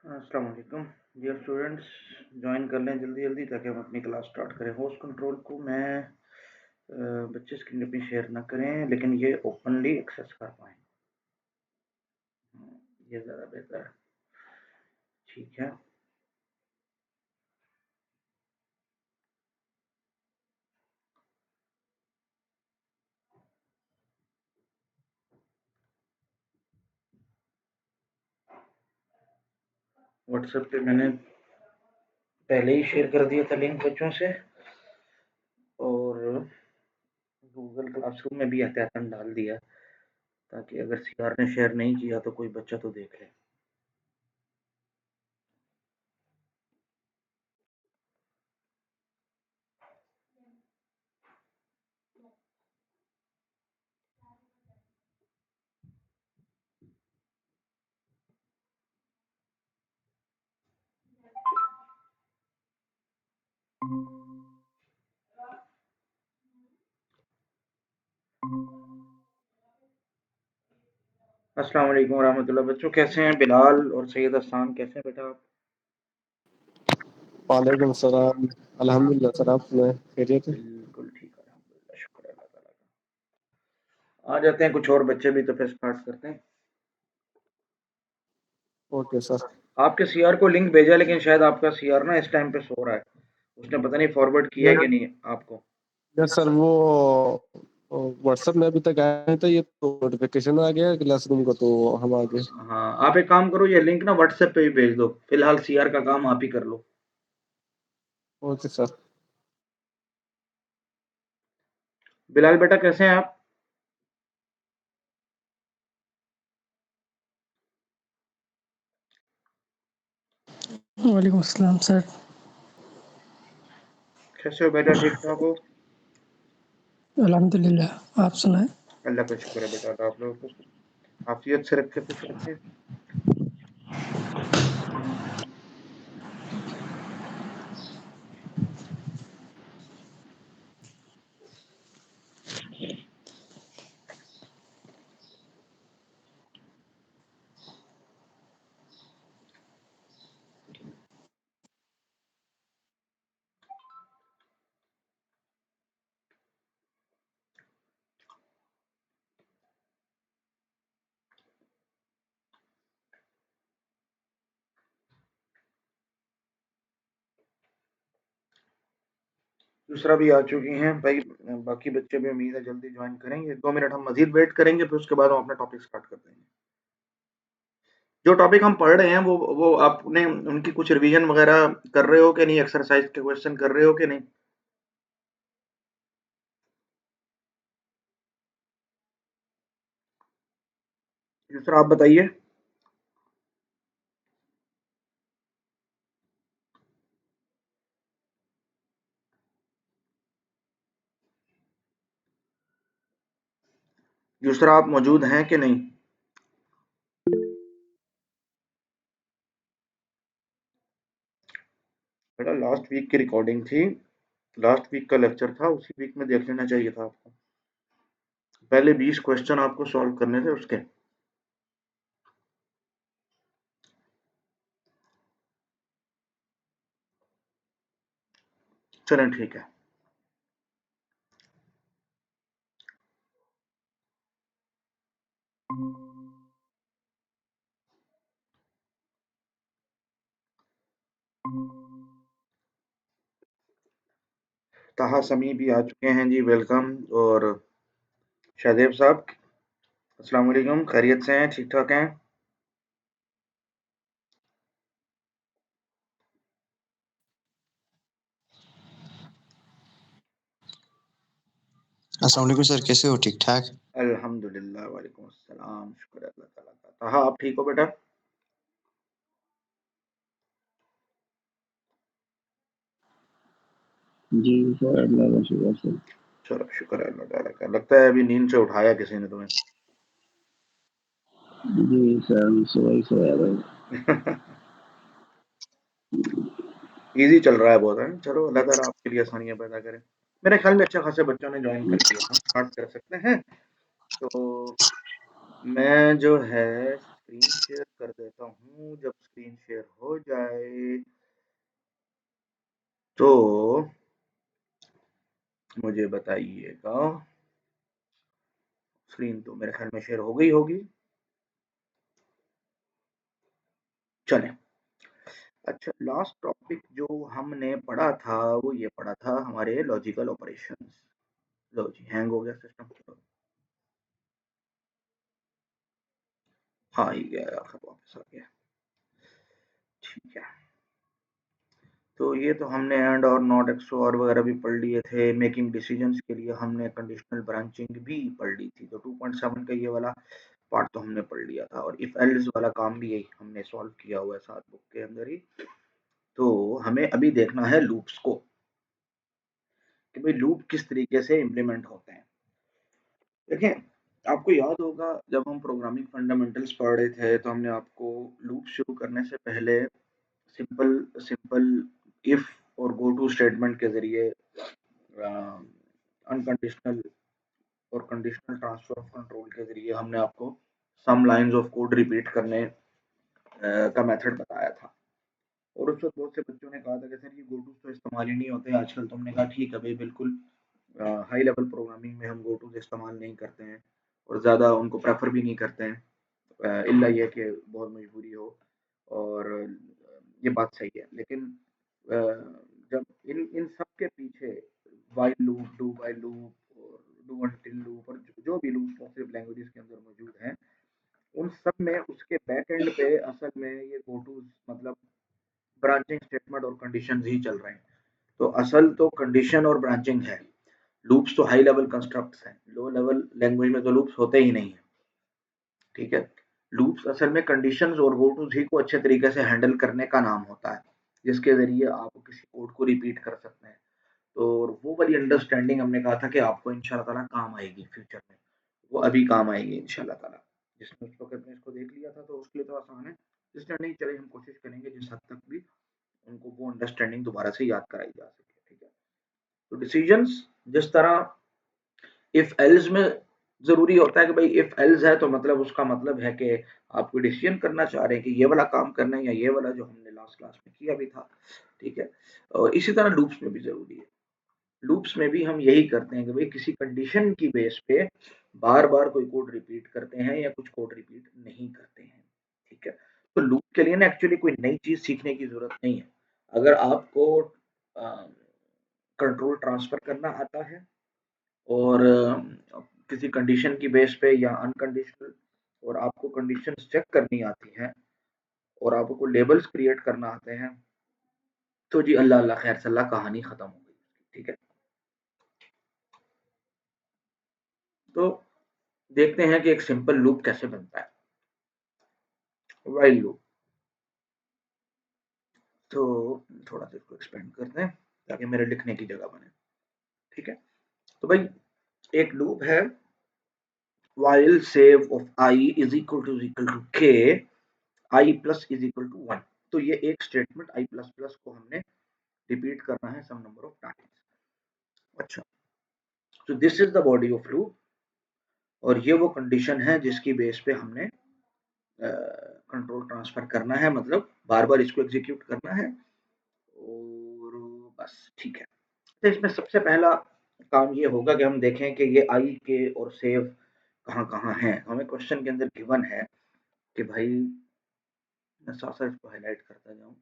अस्सलाम वालेकुम dear students, join कर लें जल्दी जल्दी ताकि हम अपनी क्लास स्टार्ट करें। होस्ट कंट्रोल को मैं बच्चे स्क्रीन अपनी शेयर ना करें, लेकिन ये ओपनली एक्सेस कर पाएँ, ये ज़्यादा बेहतर है। ठीक है, व्हाट्सएप पे मैंने पहले ही शेयर कर दिया था लिंक बच्चों से, और गूगल क्लासरूम में भी एहतियातन डाल दिया ताकि अगर सीआर ने शेयर नहीं किया तो कोई बच्चा तो देख ले। अस्सलाम वालेकुम रहमतुल्लाह। बच्चों कैसे हैं? बिलाल और सैयद हसान कैसे हैं बेटा आप? वालेकुम सलाम। अल्हम्दुलिल्लाह सर, आप सुनाएं, खैरियत है? बिल्कुल ठीक है, अल्हम्दुलिल्लाह, शुक्र है अल्लाह ताला का। आ जाते हैं कुछ और बच्चे भी, तो फिर स्टार्ट करते हैं। Okay sir. आपके सीआर को लिंक भेजा, लेकिन शायद आपका सीआर ना इस टाइम पे सो रहा है, उसने पता नहीं फॉरवर्ड किया है यस कि नहीं आपको। यस सर, वो व्हाट्सएप में अभी तक आया नहीं था, ये तो नोटिफिकेशन आ गया क्लासरूम को, तो हम आ गए। हाँ, आप एक काम करो, ये लिंक ना व्हाट्सएप पे भी भेज दो, फिलहाल सीआर का काम आप ही कर लो। Okay sir. बिलाल बेटा कैसे हैं आप? वालेकुम अस्सलाम सर। कैसे हो बेटा? ठीक ठाक हो? अल्हम्दुलिल्लाह, आप सुनाएं। अल्लाह का शुक्र है बेटा, अल्लाह आप लोगों को आफियत से रखे, खुश रखे। दूसरा भी आ चुकी हैं भाई, बाकी बच्चे भी उम्मीद है जल्दी ज्वाइन करेंगे। 2 मिनट हम मजीद वेट करेंगे, फिर उसके बाद हम अपना टॉपिक स्टार्ट कर देंगे। जो टॉपिक हम पढ़ रहे हैं वो आपने उनकी कुछ रिवीजन वगैरह कर रहे हो कि नहीं? एक्सरसाइज के क्वेश्चन कर रहे हो कि नहीं? दूसरा आप बताइए। दूसरा आप मौजूद हैं कि नहीं? बेटा लास्ट वीक की रिकॉर्डिंग थी, लास्ट वीक का लेक्चर था, उसी वीक में देख लेना चाहिए था आपको। पहले 20 क्वेश्चन आपको सॉल्व करने थे उसके। चलें ठीक है। ताहा समी भी आ चुके हैं जी, वेलकम। और शाहदेव साहब, अस्सलाम वालेकुम, खैरियत से हैं? ठीक ठाक हैं? अस्सलाम वालेकुम सर, कैसे हो? ठीक ठाक। अल्हम्दुलिल्लाह, वालेकुम अस्सलाम, शुक्र है अल्लाह ताला का। ताहा आप ठीक हो बेटा? जी सर, अल्लाह का शुक्र सर। चलो शुक्र है अल्लाह ताला का। लगता है अभी नींद से उठाया किसी ने तुम्हें। जी सर, हम सुबह ही सोया था। इजी चल रहा है बहुत, है? चलो अल्लाह ताला आपके लिए आसानियां पैदा करे। मेरे ख्याल में अच्छा खासे बच्चों ने ज्वाइन कर लिया, हम स्टार्ट कर सकते हैं। तो मैं जो है स्क्रीन शेयर कर देता हूँ, जब स्क्रीन शेयर तो मुझे बताइएगा, स्क्रीन तो मेरे ख्याल में शेयर हो गई होगी। चलें, अच्छा, लास्ट टॉपिक जो हमने पढ़ा था वो ये पढ़ा था हमारे लॉजिकल ऑपरेशंस। लो जी, हैंग हो गया सिस्टम। हाँ, ही गया, आखिर वापस आ गया। ठीक है, तो ये तो हमने एंड और नॉट एक्सओर वगैरह भी पढ़ लिए थे। मेकिंग डिसीजंस के लिए हमने कंडीशनल ब्रांचिंग भी पढ़ ली थी, तो 2.7 का ये वाला पार्ट तो हमने पढ़ लिया था, और इफ एल्स वाला काम भी यही हमने सॉल्व किया हुआ है साथ बुक के अंदर ही। तो हमें अभी देखना है लूप्स को, कि भाई लूप किस तरीके से इम्प्लीमेंट होते हैं। देखिए, आपको याद होगा जब हम प्रोग्रामिंग फंडामेंटल्स पढ़ रहे थे तो हमने आपको लूप शुरू करने से पहले सिंपल सिंपल इफ और गो टू स्टेटमेंट के जरिए अनकंडीशनल और कंडीशनल ट्रांसफर ऑफ कंट्रोल के जरिए हमने आपको some lines of code repeat करने का मेथड बताया था। और उस वक्त बहुत से बच्चों ने कहा था कि सर ये गो टू तो इस्तेमाल ही नहीं होते आजकल। तुमने कहा ठीक है भाई, बिल्कुल हाई लेवल प्रोग्रामिंग में हम गो टू इस्तेमाल नहीं करते हैं और ज़्यादा उनको प्रेफर भी नहीं करते हैं, इल्ला ये कि बहुत मजबूरी हो। और ये बात सही है, लेकिन जब इन इन सब के पीछे while loop, do while loop और डू अनटिल लूप और जो भी लूप मुख्तलिफ लैंग्वेजेस के अंदर मौजूद हैं, उन सब में उसके बैक एंड पे असल में ये गो टू मतलब ब्रांचिंग स्टेटमेंट और कंडीशन ही चल रहे हैं। तो असल तो कंडीशन और ब्रांचिंग है। लूप्स तो हाई लेवल कंस्ट्रक्ट्स हैं, लो लेवल लैंग्वेज में तो लूप्स होते ही नहीं है। ठीक है, लूप्स असल में कंडीशंस और गो टूज ही को अच्छे तरीके से हैंडल करने का नाम होता है, जिसके जरिए आप किसी कोड को रिपीट कर सकते हैं। तो वो वाली अंडरस्टैंडिंग हमने कहा था कि आपको इंशाल्लाह ताला काम आएगी फ्यूचर में, वो अभी काम आएगी इंशाल्लाह ताला। जिसने उस वक्त में इसको देख लिया था तो उसके लिए तो आसान है, जिसने नहीं चले हम कोशिश करेंगे जिस हद तक भी उनको वो अंडरस्टैंडिंग दोबारा से याद कराई जा सके। ठीक है, तो डिसीजंस जिस तरह इफ एल्स में जरूरी होता है कि भाई इफ एल्स है तो मतलब उसका मतलब है कि आप कोई डिसीजन करना चाह रहे हैं कि ये वाला काम करना है या ये वाला, जो हमने लास्ट क्लास में किया भी था। ठीक है, और इसी तरह लूप्स में भी जरूरी है। लूप्स में भी हम यही करते हैं कि भाई किसी कंडीशन की बेस पे बार बार कोई कोड रिपीट करते हैं या कुछ कोड रिपीट नहीं करते हैं। ठीक है, तो लूप के लिए ना एक्चुअली कोई नई चीज सीखने की जरूरत नहीं है। अगर आपको कंट्रोल ट्रांसफर करना आता है और किसी कंडीशन की बेस पे या अनकंडीशनल, और आपको कंडीशंस चेक करनी आती हैं और आपको लेबल्स क्रिएट करना आते हैं, तो जी अल्लाह अल्लाह खैर सल्ला, कहानी खत्म हो गई। ठीक है, तो देखते हैं कि एक सिंपल लूप कैसे बनता है, व्हाइल लूप। तो थोड़ा सा इसको एक्सपेंड करते हैं ताकि मेरे लिखने की जगह बने। ठीक है, तो भाई एक लूप है, while save of I is equal to k, I plus is equal to 1। तो ये एक स्टेटमेंट I प्लस प्लस को हमने रिपीट करना है सम नंबर ऑफ टाइम्स। अच्छा, तो this is the body of loop, और ये वो कंडीशन है जिसकी बेस पे हमने कंट्रोल ट्रांसफर करना है, मतलब बार बार इसको एग्जीक्यूट करना है और बस। ठीक है, तो इसमें सबसे पहला काम ये होगा कि हम देखें कि ये आई के और सेव कहाँ कहाँ है। हमें क्वेश्चन के अंदर गिवन है कि भाई, मैं साथ साथ इसको हाईलाइट करता जाऊं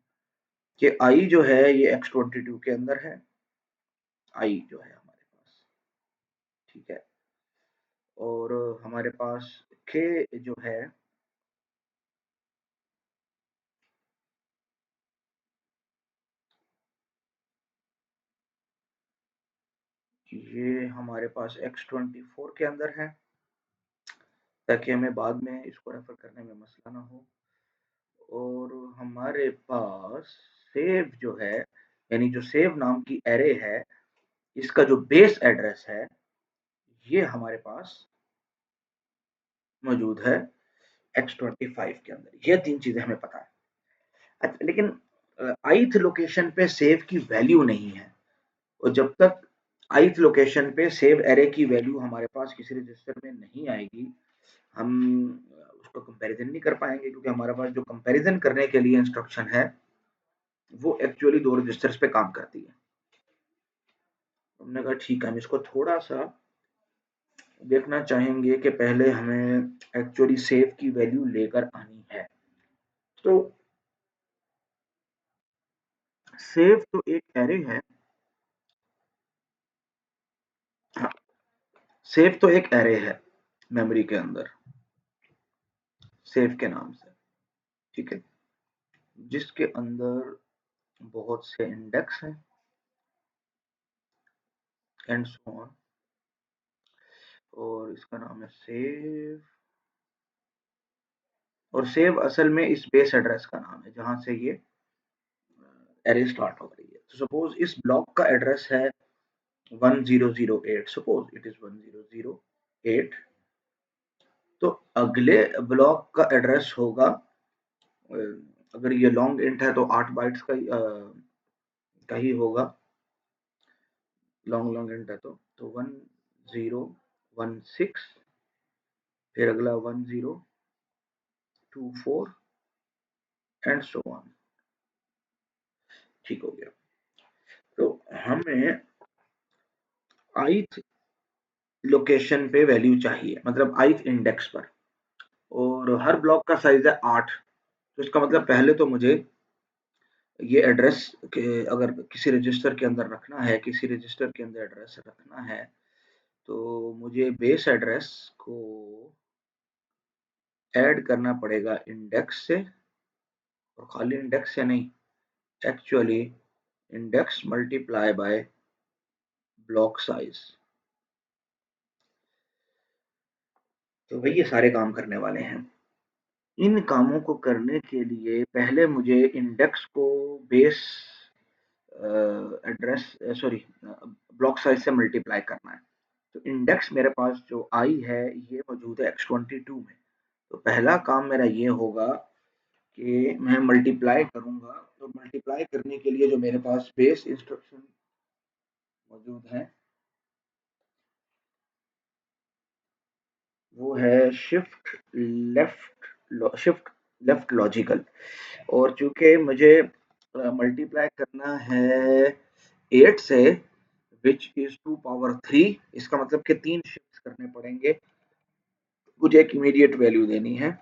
कि आई जो है ये x22 के अंदर है, आई जो है हमारे पास। ठीक है, और हमारे पास के जो है ये हमारे पास x24 के अंदर है, ताकि हमें बाद में इसको रेफर करने में मसला ना हो। और हमारे पास सेव जो है, यानी जो सेव नाम की एरे है, इसका जो बेस एड्रेस है ये हमारे पास मौजूद है x25 के अंदर। ये तीन चीजें हमें पता है। अच्छा, लेकिन ith लोकेशन पे सेव की वैल्यू नहीं है, और जब तक ith लोकेशन पे सेव एरे की वैल्यू हमारे पास किसी रजिस्टर में नहीं आएगी, हम उसको कंपैरिजन नहीं कर पाएंगे, क्योंकि हमारे पास जो कंपैरिजन करने के लिए इंस्ट्रक्शन है वो एक्चुअली दो रजिस्टर्स पे काम करती है। हमने कहा ठीक है, हम इसको थोड़ा सा देखना चाहेंगे कि पहले हमें एक्चुअली सेव की वैल्यू लेकर आनी है। तो सेव तो एक एरे है, हाँ, सेव तो एक एरे है मेमोरी के अंदर सेव के नाम से, ठीक है, जिसके अंदर बहुत से इंडेक्स हैं एंड सो ऑन, और इसका नाम है सेव। और सेव असल में इस बेस एड्रेस का नाम है जहां से ये एरे स्टार्ट हो रही है। तो सपोज इस ब्लॉक का एड्रेस है 1008, सपोज इट इज 1008, तो अगले ब्लॉक का एड्रेस होगा, अगर ये लॉन्ग इंट है तो 8 बाइट्स का ही होगा, लॉन्ग इंट है तो 1016, फिर अगला 1024 एंड सो ऑन, ठीक हो गया। तो हमें ith लोकेशन पे वैल्यू चाहिए, मतलब ith इंडेक्स पर, और हर ब्लॉक का साइज है 8। तो इसका मतलब पहले तो मुझे ये एड्रेस के अगर किसी रजिस्टर के अंदर रखना है, किसी रजिस्टर के अंदर एड्रेस रखना है, तो मुझे बेस एड्रेस को ऐड करना पड़ेगा इंडेक्स से, और खाली इंडेक्स से नहीं, actually index multiply by block size. तो भाई ये सारे काम करने वाले हैं। इन कामों को करने के लिए पहले मुझे इंडेक्स को base address sorry block size से मल्टीप्लाई करना है। तो इंडेक्स मेरे पास जो आई है ये मौजूद है x22 में। तो पहला काम मेरा ये होगा कि मैं मल्टीप्लाई करूंगा, तो मल्टीप्लाई करने के लिए जो मेरे पास बेस इंस्ट्रक्शन मौजूद है वो है शिफ्ट लेफ्ट लॉजिकल, और चूंकि मुझे मल्टीप्लाई करना है 8 से विच इज 2 पावर 3, इसका मतलब कि 3 शिफ्ट करने पड़ेंगे, मुझे एक इमीडिएट वैल्यू देनी है।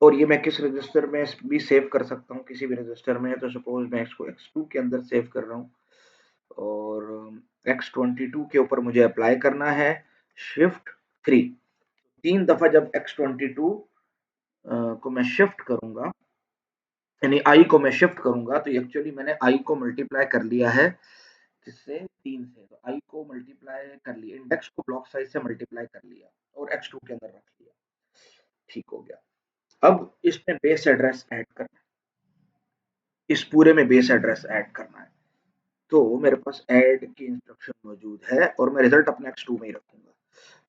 और ये मैं किस रजिस्टर में भी सेव कर सकता हूँ, किसी भी रजिस्टर में। तो सपोज मैं इसको x2 के अंदर सेव कर रहा हूँ, और x22 के ऊपर मुझे अप्लाई करना है शिफ्ट 3। 3 दफा जब x22 को मैं शिफ्ट करूंगा, यानी i को मैं शिफ्ट करूंगा, तो एक्चुअली मैंने i को मल्टीप्लाई कर लिया है किससे, 3 से। तो i को मल्टीप्लाई कर लिया, इंडेक्स को ब्लॉक साइज से मल्टीप्लाई कर लिया और x2 के अंदर रख लिया, ठीक हो गया। अब इसमें बेस एड्रेस ऐड करना है, इस पूरे में बेस एड्रेस ऐड करना है। तो मेरे पास ऐड की इंस्ट्रक्शन मौजूद है और मैं रिजल्ट अपने x2 में ही रखूंगा।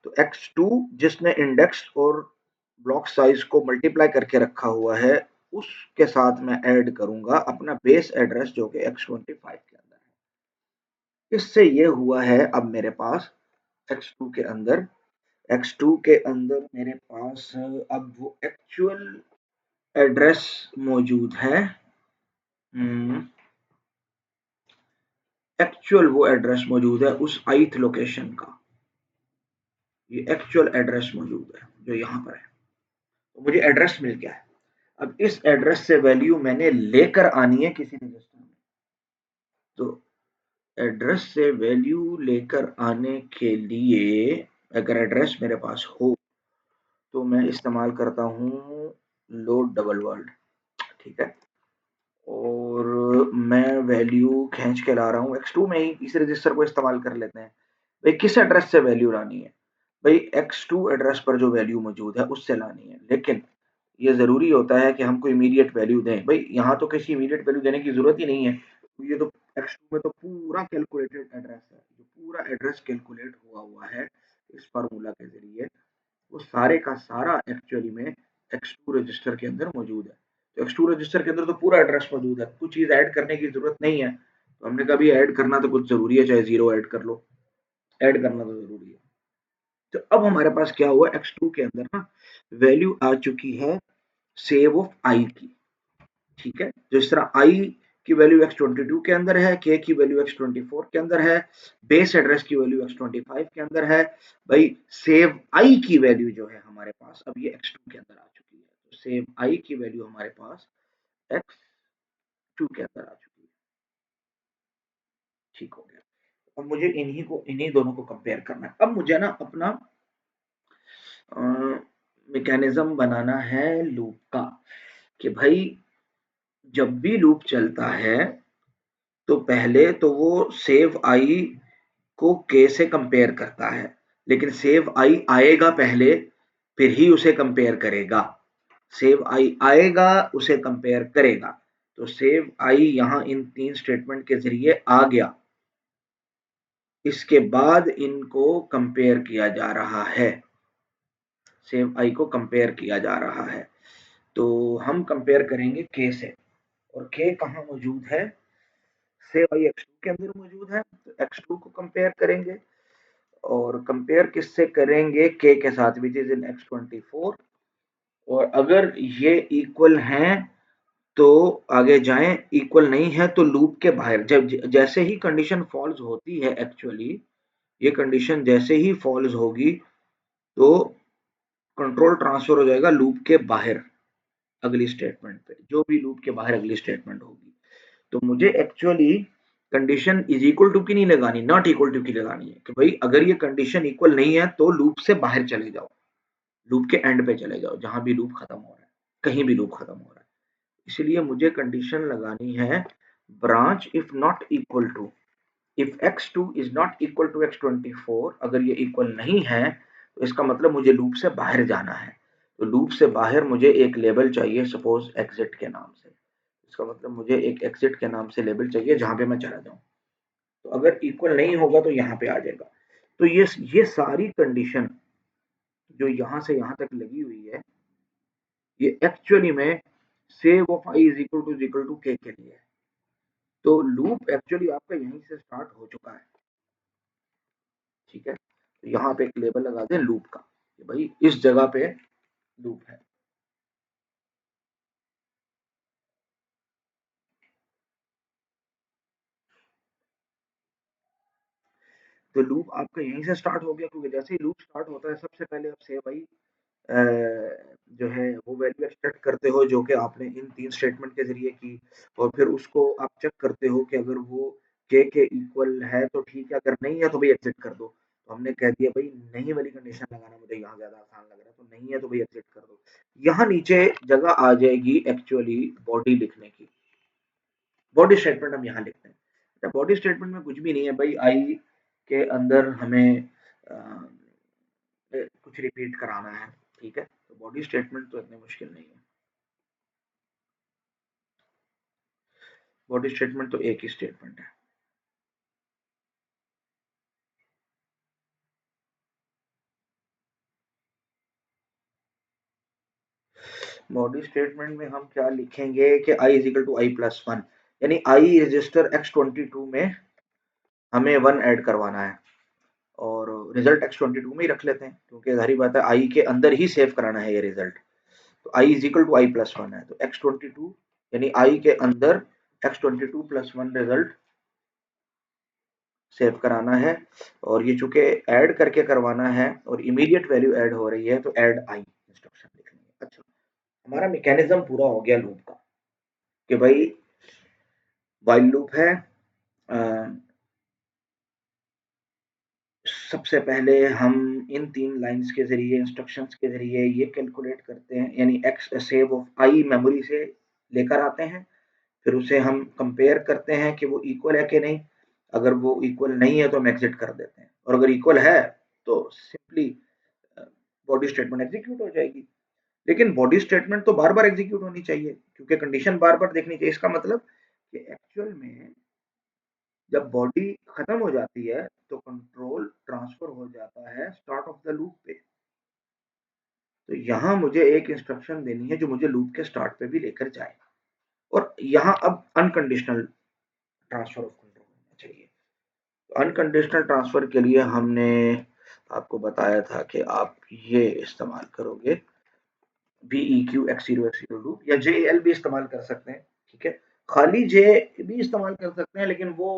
तो x2 जिसने इंडेक्स और ब्लॉक साइज को मल्टीप्लाई करके रखा हुआ है, उसके साथ मैं ऐड करूंगा अपना बेस एड्रेस जो कि x25 के अंदर है। इससे ये हुआ है, अब मेरे पास x2 के अंदर मेरे पास अब वो एक्चुअल एड्रेस मौजूद है, एक्चुअल वो एड्रेस मौजूद है उस ith लोकेशन का, ये एक्चुअल एड्रेस मौजूद है जो यहाँ पर है। तो मुझे एड्रेस मिल गया है। अब इस एड्रेस से वैल्यू मैंने लेकर आनी है किसी रजिस्टर में। तो एड्रेस से वैल्यू लेकर आने के लिए अगर एड्रेस मेरे पास हो तो मैं इस्तेमाल करता हूँ लोड डबल वर्ड, ठीक है, और मैं वैल्यू खींच के ला रहा हूँ x2 में ही, इस रजिस्टर को इस्तेमाल कर लेते हैं। भाई किस एड्रेस से वैल्यू लानी है, भाई x2 एड्रेस पर जो वैल्यू मौजूद है उससे लानी है, लेकिन ये जरूरी होता है कि हमको इमीडिएट वैल्यू दें। भाई यहाँ तो किसी इमीडिएट वैल्यू देने की जरूरत ही नहीं है, ये तो x2 में तो पूरा कैलकुलेटेड एड्रेस है, जो पूरा एड्रेस कैलकुलेट हुआ है इस फार्मूला के जरिए, वो सारे का सारा एक्चुअली में x2 रजिस्टर के अंदर मौजूद है। तो x2 रजिस्टर के अंदर तो पूरा एड्रेस मौजूद है, कुछ चीज ऐड करने की जरूरत नहीं है। तो हमने कभी ऐड करना तो कुछ जरूरी है, चाहे 0 ऐड कर लो, ऐड करना तो जरूरी है। तो अब हमारे पास क्या हुआ, x2 के अंदर ना वैल्यू आ चुकी है सेव ऑफ i की, ठीक है। जिस तरह i की वैल्यू x22 के अंदर है, k की वैल्यू x24 के अंदर है, बेस एड्रेस की वैल्यू x25 के अंदर है। भाई सेव i की वैल्यू जो है हमारे पास अब ये x2 के अंदर आ चुकी है, तो सेव i की वैल्यू हमारे पास x2 के अंदर आ चुकी है। ठीक हो गया। अब मुझे इन्हीं दोनों को कंपेयर करना है। अब मुझे ना अपना मैकेनिज्म बनाना है लूप का, कि भाई जब भी लूप चलता है तो पहले तो वो सेव आई को k से कंपेयर करता है, लेकिन सेव आई आएगा पहले, फिर ही उसे कंपेयर करेगा। सेव आई आएगा, उसे कंपेयर करेगा। तो सेव आई यहां इन 3 स्टेटमेंट के जरिए आ गया, इसके बाद इनको कंपेयर किया जा रहा है, सेव आई को कंपेयर किया जा रहा है। तो हम कंपेयर करेंगे k से, और k कहाँ मौजूद है, सेव आई x2 के अंदर मौजूद है, तो x2 को कंपेयर करेंगे। और कंपेयर किससे करेंगे, k के साथ, विच इज इन x24। और अगर ये इक्वल हैं तो आगे जाएं, इक्वल नहीं है तो लूप के बाहर। जब जैसे ही कंडीशन फॉल्स होती है, एक्चुअली ये कंडीशन जैसे ही फॉल्स होगी तो कंट्रोल ट्रांसफर हो जाएगा लूप के बाहर अगली स्टेटमेंट पे, जो भी लूप के बाहर अगली स्टेटमेंट होगी। तो मुझे actually condition is equal to की नहीं लगानी, नॉट इक्वल टू की लगानी है, कि भाई अगर ये कंडीशन इक्वल नहीं है तो लूप से बाहर चले जाओ, लूप के एंड पे चले जाओ, जहां भी लूप खत्म हो रहा है, कहीं भी लूप खत्म हो रहा है। इसलिए मुझे कंडीशन लगानी है branch if not equal to, if x2 is not equal to x24, अगर ये इक्वल नहीं है तो इसका मतलब मुझे लूप से बाहर जाना है। तो लूप से बाहर मुझे एक लेबल चाहिए, सपोज एग्जिट के नाम से। इसका मतलब मुझे एक एग्जिट के नाम से लेबल चाहिए जहां पे मैं चला जाऊं। तो अगर इक्वल नहीं होगा तो यहाँ पे आ जाएगा। तो ये सारी कंडीशन जो यहाँ से यहाँ तक लगी हुई है, ये एक्चुअली में save of I is equal to के लिए है। तो लूप एक्चुअली आपका यहीं से स्टार्ट हो चुका है, ठीक है। तो यहाँ पे एक लेबल लगा दें लूप का, कि भाई इस जगह पे लूप है। तो लूप आपका यहीं से स्टार्ट हो गया, क्योंकि जैसे ही लूप स्टार्ट होता है सबसे पहले आप सेव आई जो है वो वैल्यू एक्सट्रैक्ट करते हो, जो कि आपने इन 3 स्टेटमेंट के जरिए की, और फिर उसको आप चेक करते हो कि अगर वो के इक्वल है तो ठीक है, अगर नहीं है तो भाई एग्जिट कर दो। तो हमने कह दिया भाई नहीं वाली कंडीशन लगाना मुझे यहाँ ज्यादा आसान लग रहा है, तो नहीं है तो भाई एग्जिट कर दो। यहाँ नीचे जगह आ जाएगी एक्चुअली बॉडी लिखने की, बॉडी स्टेटमेंट हम यहाँ लिखते हैं। बॉडी स्टेटमेंट में कुछ भी नहीं है भाई, आई के अंदर हमें कुछ रिपीट कराना है, ठीक है। तो बॉडी स्टेटमेंट तो इतनी मुश्किल नहीं है, बॉडी स्टेटमेंट तो एक ही स्टेटमेंट है। बॉडी स्टेटमेंट में हम क्या लिखेंगे कि i is equal to I plus 1, यानी i रजिस्टर x22 में हमें 1 ऐड करवाना है, और रिजल्ट x22 में ही रख लेते हैं, क्योंकि जाहिर बात है i के अंदर ही सेव कराना है ये रिजल्ट। तो i is equal to I plus 1 है, तो x22 यानी i के अंदर x22 प्लस 1 रिजल्ट सेव कराना है। और ये चूंकि ऐड करके करवाना है और इमीडिएट वैल्यू ऐड हो रही है, तो ऐड आई इंस्ट्रक्शन लिखेंगे। अच्छा, हमारा मैकेनिज्म पूरा हो गया लूप का, कि भाई व्हाइल लूप है। सबसे पहले हम इन 3 लाइंस के जरिए, इंस्ट्रक्शंस के जरिए ये कैलकुलेट करते हैं, यानी x save of I memory से लेकर आते हैं, फिर उसे हम कंपेयर करते हैं कि वो इक्वल है कि नहीं। अगर वो इक्वल नहीं है तो हम एग्जिट कर देते हैं, और अगर इक्वल है तो सिंपली बॉडी स्टेटमेंट एग्जीक्यूट हो जाएगी। लेकिन बॉडी स्टेटमेंट तो बार बार एग्जीक्यूट होनी चाहिए, क्योंकि कंडीशन बार बार देखनी चाहिए। इसका मतलब कि एक्चुअल में जब बॉडी खत्म हो जाती है तो कंट्रोल ट्रांसफर हो जाता है स्टार्ट ऑफ द लूप पे। तो यहाँ मुझे एक इंस्ट्रक्शन देनी है जो मुझे लूप के स्टार्ट पे भी लेकर जाए, और यहाँ अब अनकंडीशनल ट्रांसफर ऑफ कंट्रोल होना चाहिए। तो अनकंडीशनल ट्रांसफर के लिए हमने आपको बताया था कि आप ये इस्तेमाल करोगे, BEQ X0 X0 लूप, या JL भी इस्तेमाल कर सकते हैं, ठीक है। खाली भी इस्तेमाल कर सकते हैं, लेकिन वो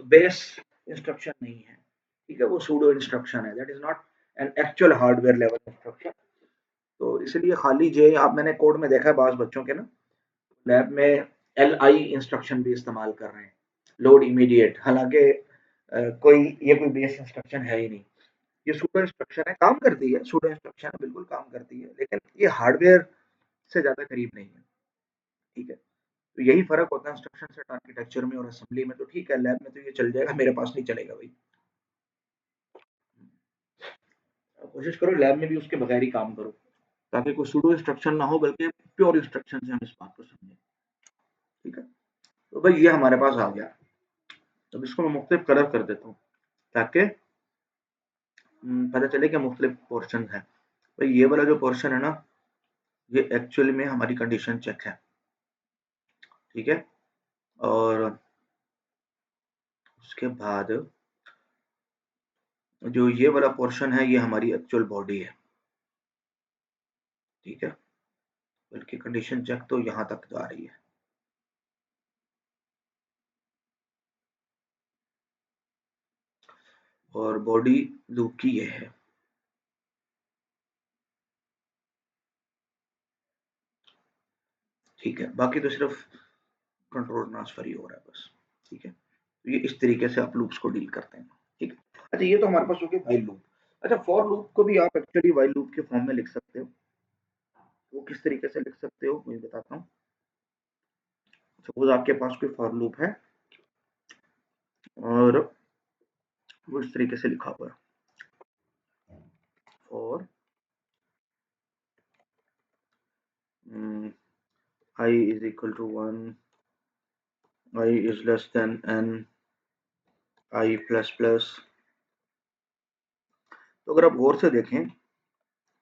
बेस इंस्ट्रक्शन नहीं है, ठीक है, वो सूडो इंस्ट्रक्शन है, that is not an actual hardware level instruction. तो इसलिए खाली जे आप मैंने कोड में देखा है बाज़ बच्चों के ना लैब में LI इंस्ट्रक्शन भी इस्तेमाल कर रहे हैं, लोड इमीडिएट, हालांकि कोई बेस इंस्ट्रक्शन है ही नहीं। ये सूडो इंस्ट्रक्शन है, काम करती है, सूडो इंस्ट्रक्शन है, बिल्कुल काम करती है, लेकिन ये हार्डवेयर से ज़्यादा करीब नहीं है, ठीक है। तो यही फ़र्क होता है इंस्ट्रक्शन सेट आर्किटेक्चर में और असेंबली में। तो ठीक है, लैब में तो ये चल जाएगा, मेरे पास नहीं चलेगा भाई। कोशिश करो लैब में भी उसके बगैर ही काम करो, ताकि कोई सूडो इंस्ट्रक्शन ना हो, बल्कि प्योर इंस्ट्रक्शन से हम इस बात को समझें, ठीक है। तो भाई ये हमारे पास आ गया, अब इसको मैं मुख्तलिफ कलर कर देता हूँ ताकि पता चले कि मुख्तलिफ पोर्शन है। भाई ये वाला जो पोर्शन है ना, ये एक्चुअली में हमारी कंडीशन चेक है, ठीक है। और उसके बाद जो ये वाला पोर्शन है, ये हमारी एक्चुअल बॉडी है, ठीक है। बल्कि कंडीशन चेक तो यहाँ तक तो आ रही है, और बॉडी लूप की ये है, ठीक है। बाकी तो सिर्फ कंट्रोल ट्रांसफर ही हो रहा है बस, ठीक है। तो ये इस तरीके से आप लूप्स को डील करते हैं, ठीक है। अच्छा, ये तो हमारे पास हो गया व्हाइल लूप। अच्छा, फॉर लूप को भी आप एक्चुअली व्हाइल लूप के फॉर्म में लिख सकते हो। वो किस तरीके से लिख सकते हो मैं बताता हूँ। सपोज आपके पास कोई फॉर लूप है और वो इस तरीके से लिखा हुआ है, for I is equal to 1, I is less than n, I plus plus. तो अगर आप गौर से देखें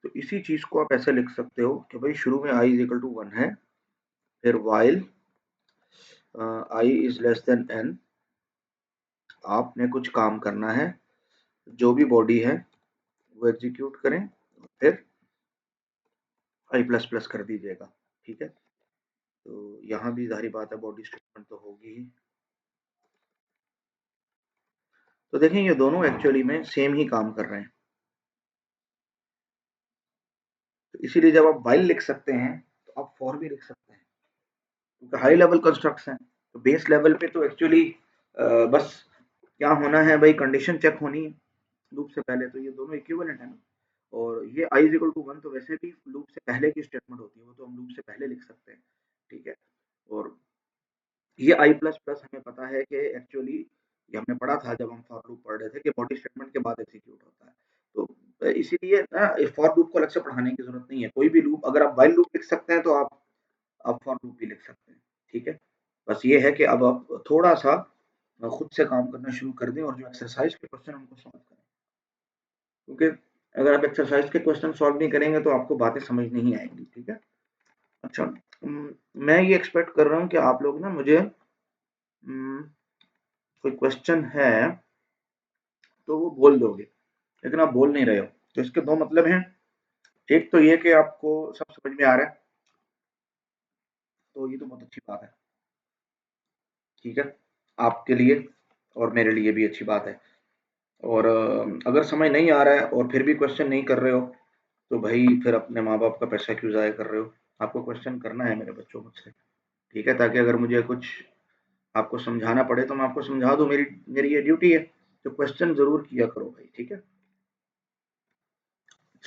तो इसी चीज को आप ऐसे लिख सकते हो कि भाई शुरू में I is equal to 1 है, फिर while I is less than n, आपने कुछ काम करना है, जो भी बॉडी है वो एग्जीक्यूट करें, फिर I प्लस प्लस कर दीजिएगा, ठीक है। तो यहाँ भी जाहिर बात है बॉडी स्टेटमेंट तो होगी ही। तो देखें ये दोनों एक्चुअली में सेम ही काम कर रहे हैं, तो इसीलिए जब आप while लिख सकते हैं तो आप for भी लिख सकते हैं, क्योंकि हाई लेवल कंस्ट्रक्ट्स हैं। तो बेस लेवल पे तो एक्चुअली बस क्या होना है भाई, कंडीशन चेक होनी है लूप से पहले, तो ये दोनों इक्विवेलेंट है ना। और ये I इज इक्वल टू 1 तो वैसे भी लूप से पहले की स्टेटमेंट होती है, वो तो हम लूप से पहले लिख सकते हैं, ठीक है। और ये I प्लस प्लस हमें पता है कि एक्चुअली ये हमने पढ़ा था जब हम फॉर लूप पढ़ रहे थे कि बॉडी स्टेटमेंट के बाद एग्जीक्यूट होता है। तो इसीलिए ना फॉर लूप को अलग से पढ़ाने की जरूरत नहीं है। कोई भी लूप अगर आप व्हाइल लूप लिख सकते हैं तो आप फॉर लूप भी लिख सकते हैं, ठीक है। बस ये है कि अब आप थोड़ा सा खुद से काम करना शुरू कर दें और जो एक्सरसाइज के क्वेश्चन उनको सॉल्व करें, क्योंकि अगर आप एक्सरसाइज के क्वेश्चन सॉल्व नहीं करेंगे तो आपको बातें समझ नहीं आएंगी, ठीक है। अच्छा, मैं ये एक्सपेक्ट कर रहा हूँ कि आप लोग ना मुझे कोई क्वेश्चन है तो वो बोल दोगे, लेकिन आप बोल नहीं रहे हो। तो इसके दो मतलब हैं, एक तो ये कि आपको सब समझ में आ रहा है, तो ये तो बहुत अच्छी बात है, ठीक है, आपके लिए और मेरे लिए भी अच्छी बात है। और अगर समझ नहीं आ रहा है और फिर भी क्वेश्चन नहीं कर रहे हो तो भाई फिर अपने माँ बाप का पैसा क्यों ज़ाया कर रहे हो। आपको क्वेश्चन करना है मेरे बच्चों मुझसे, ठीक है, ताकि अगर मुझे कुछ आपको समझाना पड़े तो मैं आपको समझा दूँ, मेरी मेरी ये ड्यूटी है। तो क्वेश्चन ज़रूर किया करो भाई, ठीक है।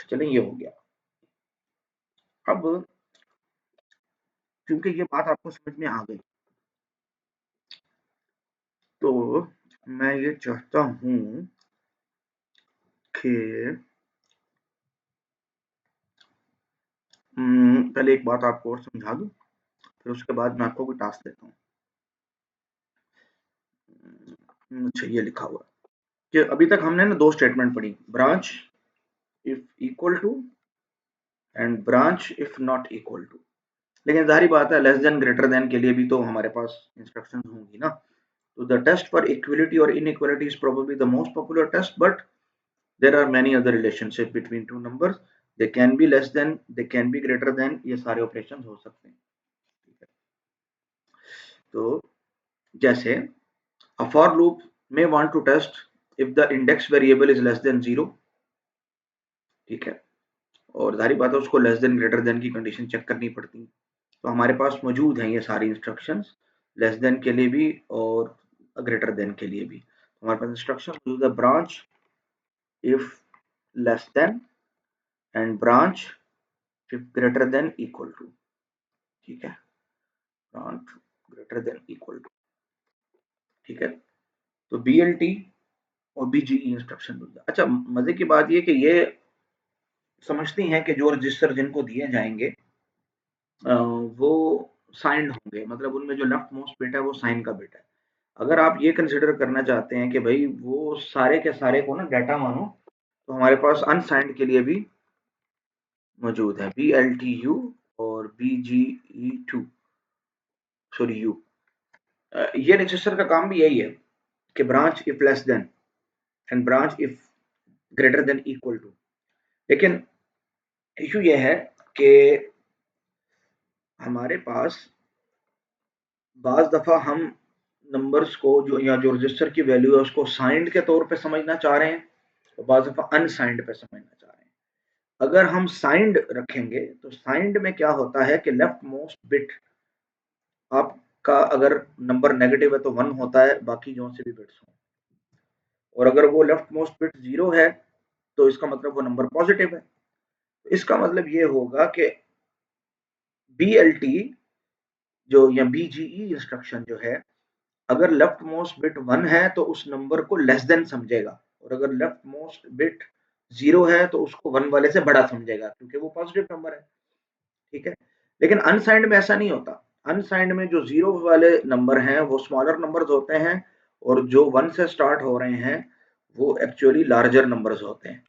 चलें, ये हो गया। अब क्योंकि ये बात आपको समझ में आ गई, तो मैं ये चाहता हूँ कि पहले एक बात आपको और समझा दूँ, फिर उसके बाद मैं आपको कोई टास्क देता हूँ। अच्छा, ये लिखा हुआ कि अभी तक हमने ना दो स्टेटमेंट पढ़ी, branch if equal to and branch if not equal to. लेकिन जाहिर बात है लेस देन ग्रेटर देन के लिए भी तो हमारे पास इंस्ट्रक्शंस होंगी ना। तो द टेस्ट फॉर इक्वलिटी और inequality is probably the most popular test, but there are many other relationship between two numbers, they can be less than, they can be greater than, ये सारे operation हो सकते हैं, ठीक है। तो जैसे a for loop may want to test if the index variable is less than 0, ठीक है, और जाहिर बात है उसको लेस देन ग्रेटर देन की कंडीशन चेक करनी पड़ती है। तो हमारे पास मौजूद हैं ये सारी इंस्ट्रक्शंस, लेस देन के लिए भी और ग्रेटर देन के लिए भी। तो हमारे पास इंस्ट्रक्शन मौजूद है, branch if less than and branch if greater than equal to, ठीक है, branch greater than equal to, ठीक है। तो BLT और BGE इंस्ट्रक्शन मिल जाए। अच्छा, मजे की बात ये कि ये समझती हैं कि जो रजिस्टर जिनको दिए जाएंगे वो साइंड होंगे, मतलब उनमें जो लेफ्ट मोस्ट बिट है वो साइन का बिट है। अगर आप ये कंसिडर करना चाहते हैं कि भाई वो सारे के सारे को ना डाटा मानो, तो हमारे पास अनसाइंड के लिए भी मौजूद है BLTU और BGE2, सॉरी U। ये रजिस्टर का काम भी यही है कि branch if less than and branch if greater than equal to. लेकिन इशू ये है कि हमारे पास बाज दफा हम नंबर्स को जो रजिस्टर की वैल्यू है उसको साइंड के तौर पे समझना चाह रहे हैं, और बाज दफा अनसाइंड पे समझना चाह रहे हैं। अगर हम साइंड रखेंगे तो साइंड में क्या होता है कि लेफ्ट मोस्ट बिट आपका अगर नंबर नेगेटिव है तो 1 होता है, बाकी जो से भी बिट्स हों, और अगर वो लेफ्ट मोस्ट बिट 0 है तो इसका मतलब वो नंबर पॉजिटिव है। तो इसका मतलब ये होगा कि BLT जो या BGE इंस्ट्रक्शन जो है, अगर लेफ्ट मोस्ट बिट 1 है तो उस नंबर को लेस देन समझेगा, और अगर लेफ्ट मोस्ट बिट 0 है तो उसको 1 वाले से बड़ा समझेगा, क्योंकि वो पॉजिटिव नंबर है, ठीक है। लेकिन अनसाइंड में ऐसा नहीं होता। अनसाइंड में जो 0 वाले नंबर हैं वो स्मॉलर नंबर्स होते हैं, और जो 1 से स्टार्ट हो रहे हैं वो एक्चुअली लार्जर नंबर्स होते हैं।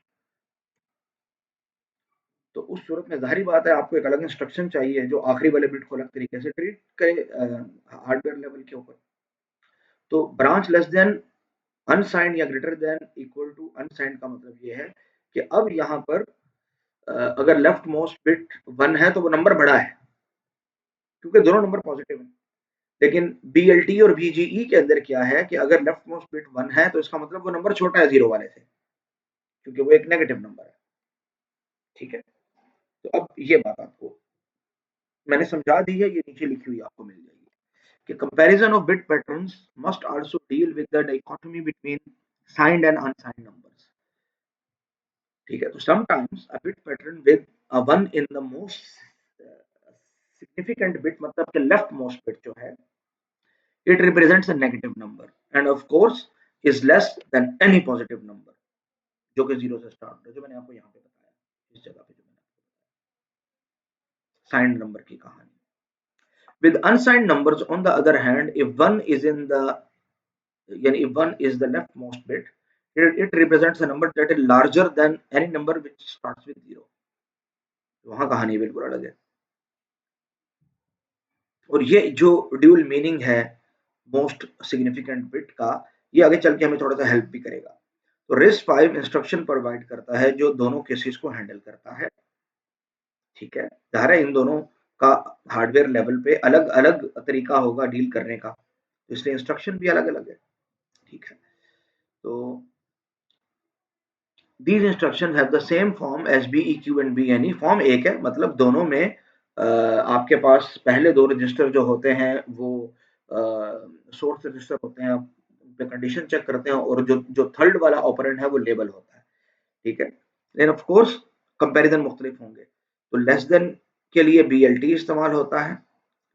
तो उस सूरत में जाहिर बात है आपको एक अलग इंस्ट्रक्शन चाहिए जो आखिरी वाले बिट को अलग तरीके से ट्रीट करे हार्डवेयर लेवल के ऊपर। तो ब्रांच लेस देन अनसाइंड या greater than equal to unsigned का मतलब ये है कि अब यहाँ पर अगर लेफ्ट मोस्ट बिट 1 है तो वो नंबर बड़ा है, क्योंकि दोनों नंबर पॉजिटिव हैं। लेकिन BLT और BGE के अंदर क्या है कि अगर लेफ्ट मोस्ट बिट 1 है तो इसका मतलब वो नंबर छोटा है 0 वाले से, क्योंकि वो एक नेगेटिव नंबर है, ठीक है। तो अब ये बात आपको मैंने समझा दी है, ये नीचे लिखी हुई आपको मिल जाएगी कि comparison of bit patterns must also deal with the dichotomy between signed and unsigned numbers, ठीक है। तो sometimes a bit pattern with a 1 in the most significant bit, मतलब कि लेफ्ट मोस्ट बिट जो है, it represents a negative number and of course is less than any positive number, जो कि 0 से स्टार्ट है, जो मैंने आपको यहाँ पे बताया इस जगह पे, जो मैंने साइंड नंबर की कहानी। With unsigned numbers on the other hand, if 1 is in the if 1 is the leftmost bit, it represents a number that is larger than any number which starts with 0। वहां कहानी बिल्कुल अलग है। और ये जो ड्यूल मीनिंग है most significant bit का, ये आगे चल के हमें थोड़ा सा हेल्प भी करेगा। तो RISC-V इंस्ट्रक्शन प्रोवाइड करता है जो दोनों केसेस को हैंडल करता है, ठीक है। ज़ाहिर है इन दोनों का हार्डवेयर लेवल पे अलग अलग तरीका होगा डील करने का, इसलिए इंस्ट्रक्शन भी अलग अलग है, ठीक है। तो these instructions have the same form as BEQ and BNE। Form एक है, मतलब दोनों में आपके पास पहले दो रजिस्टर जो होते हैं वो सोर्स रजिस्टर होते हैं, उन पे कंडीशन चेक करते हैं, और जो जो थर्ड वाला ऑपरेंड है वो लेबल होता है, ठीक है। लेकिन ऑफ कोर्स कंपैरिजन मुख्तलिफ होंगे। तो लेस देन के लिए BLT इस्तेमाल होता है,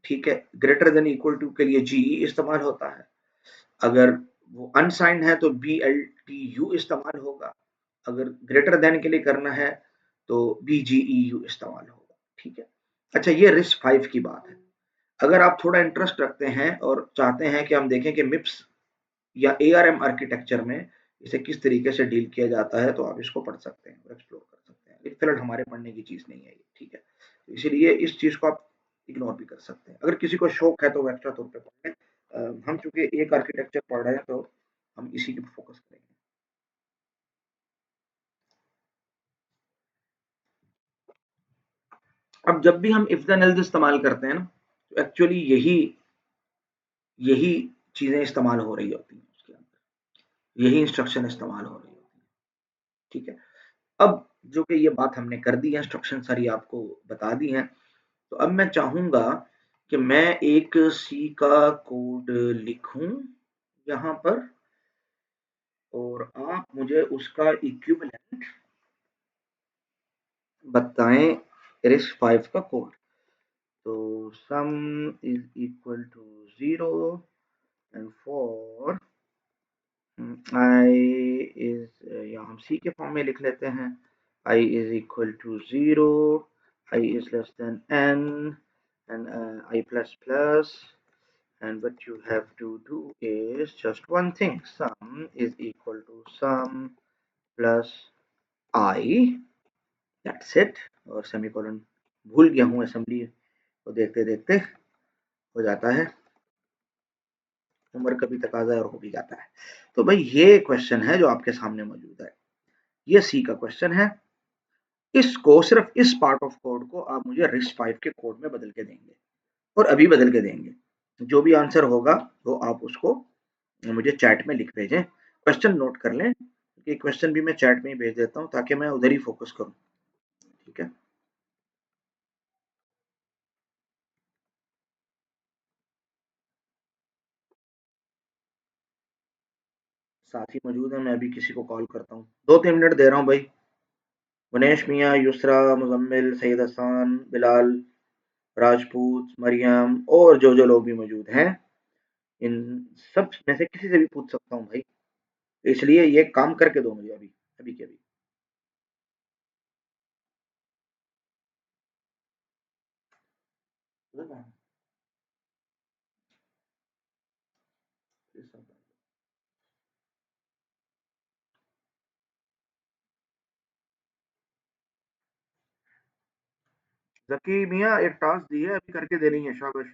ठीक है। ग्रेटर देन इक्वल टू के लिए GE इस्तेमाल होता है। अगर वो अनसाइंड है तो BLTU इस्तेमाल होगा। अगर ग्रेटर देन के लिए करना है तो BGEU इस्तेमाल होगा, ठीक है। अच्छा, ये RISC-V की बात है। अगर आप थोड़ा इंटरेस्ट रखते हैं और चाहते हैं कि हम देखें कि MIPS या ARM आर्किटेक्चर में इसे किस तरीके से डील किया जाता है, तो आप इसको पढ़ सकते हैं और एक्सप्लोर कर सकते हैं। फिलहाल हमारे पढ़ने की चीज़ नहीं है ये, ठीक है। इसीलिए इस चीज़ को आप इग्नोर भी कर सकते हैं। अगर किसी को शौक है तो वो एक्स्ट्रा तौर पे पढ़ लें। हम चूंकि एक आर्किटेक्चर पढ़ रहे हैं तो हम इसी पे फोकस करेंगे। अब जब भी हम इफ देन एल्स इस्तेमाल करते हैं ना, तो एक्चुअली यही चीजें इस्तेमाल हो रही होती हैं उसके अंदर, यही इंस्ट्रक्शन इस्तेमाल हो रही होती है। ठीक है, अब जो कि ये बात हमने कर दी है, इंस्ट्रक्शन सारी आपको बता दी हैं, तो अब मैं चाहूंगा कि मैं एक सी का कोड लिखूं यहाँ पर और आप मुझे उसका इक्विवेलेंट बताएं RISC-V का कोड। तो sum is equal to 0 and for I is या हम C के फॉर्म में लिख लेते हैं, I is equal to 0, I is less than n and I plus plus, and what you have to do is just one thing, sum is equal to sum plus I, that's it। और semicolon भूल गया हूँ assembly तो देखते देखते हो जाता है, उम्र कभी तकाजा और हो भी जाता है। तो भाई ये क्वेश्चन है जो आपके सामने मौजूद है, ये सी का क्वेश्चन है। इसको सिर्फ इस पार्ट ऑफ कोड को आप मुझे RISC-V के कोड में बदल के देंगे और अभी बदल के देंगे। जो भी आंसर होगा वो आप उसको मुझे चैट में लिख भेजें। क्वेश्चन नोट कर लें कि क्वेश्चन भी मैं चैट में ही भेज देता हूँ ताकि मैं उधर ही फोकस करूँ। ठीक है, साथी मौजूद है, मैं अभी किसी को कॉल करता हूँ, 2-3 मिनट दे रहा हूँ भाई। गणेश मियाँ, युसरा, मुजम्मिल, सईद हसन, बिलाल, राजपूत, मरियम और जो लोग भी मौजूद हैं, इन सब में से किसी से भी पूछ सकता हूँ भाई, इसलिए ये काम करके दो मुझे अभी अभी के अभी। जकी मियाँ एक टास्क दी है, अभी करके देनी है, शाबाश।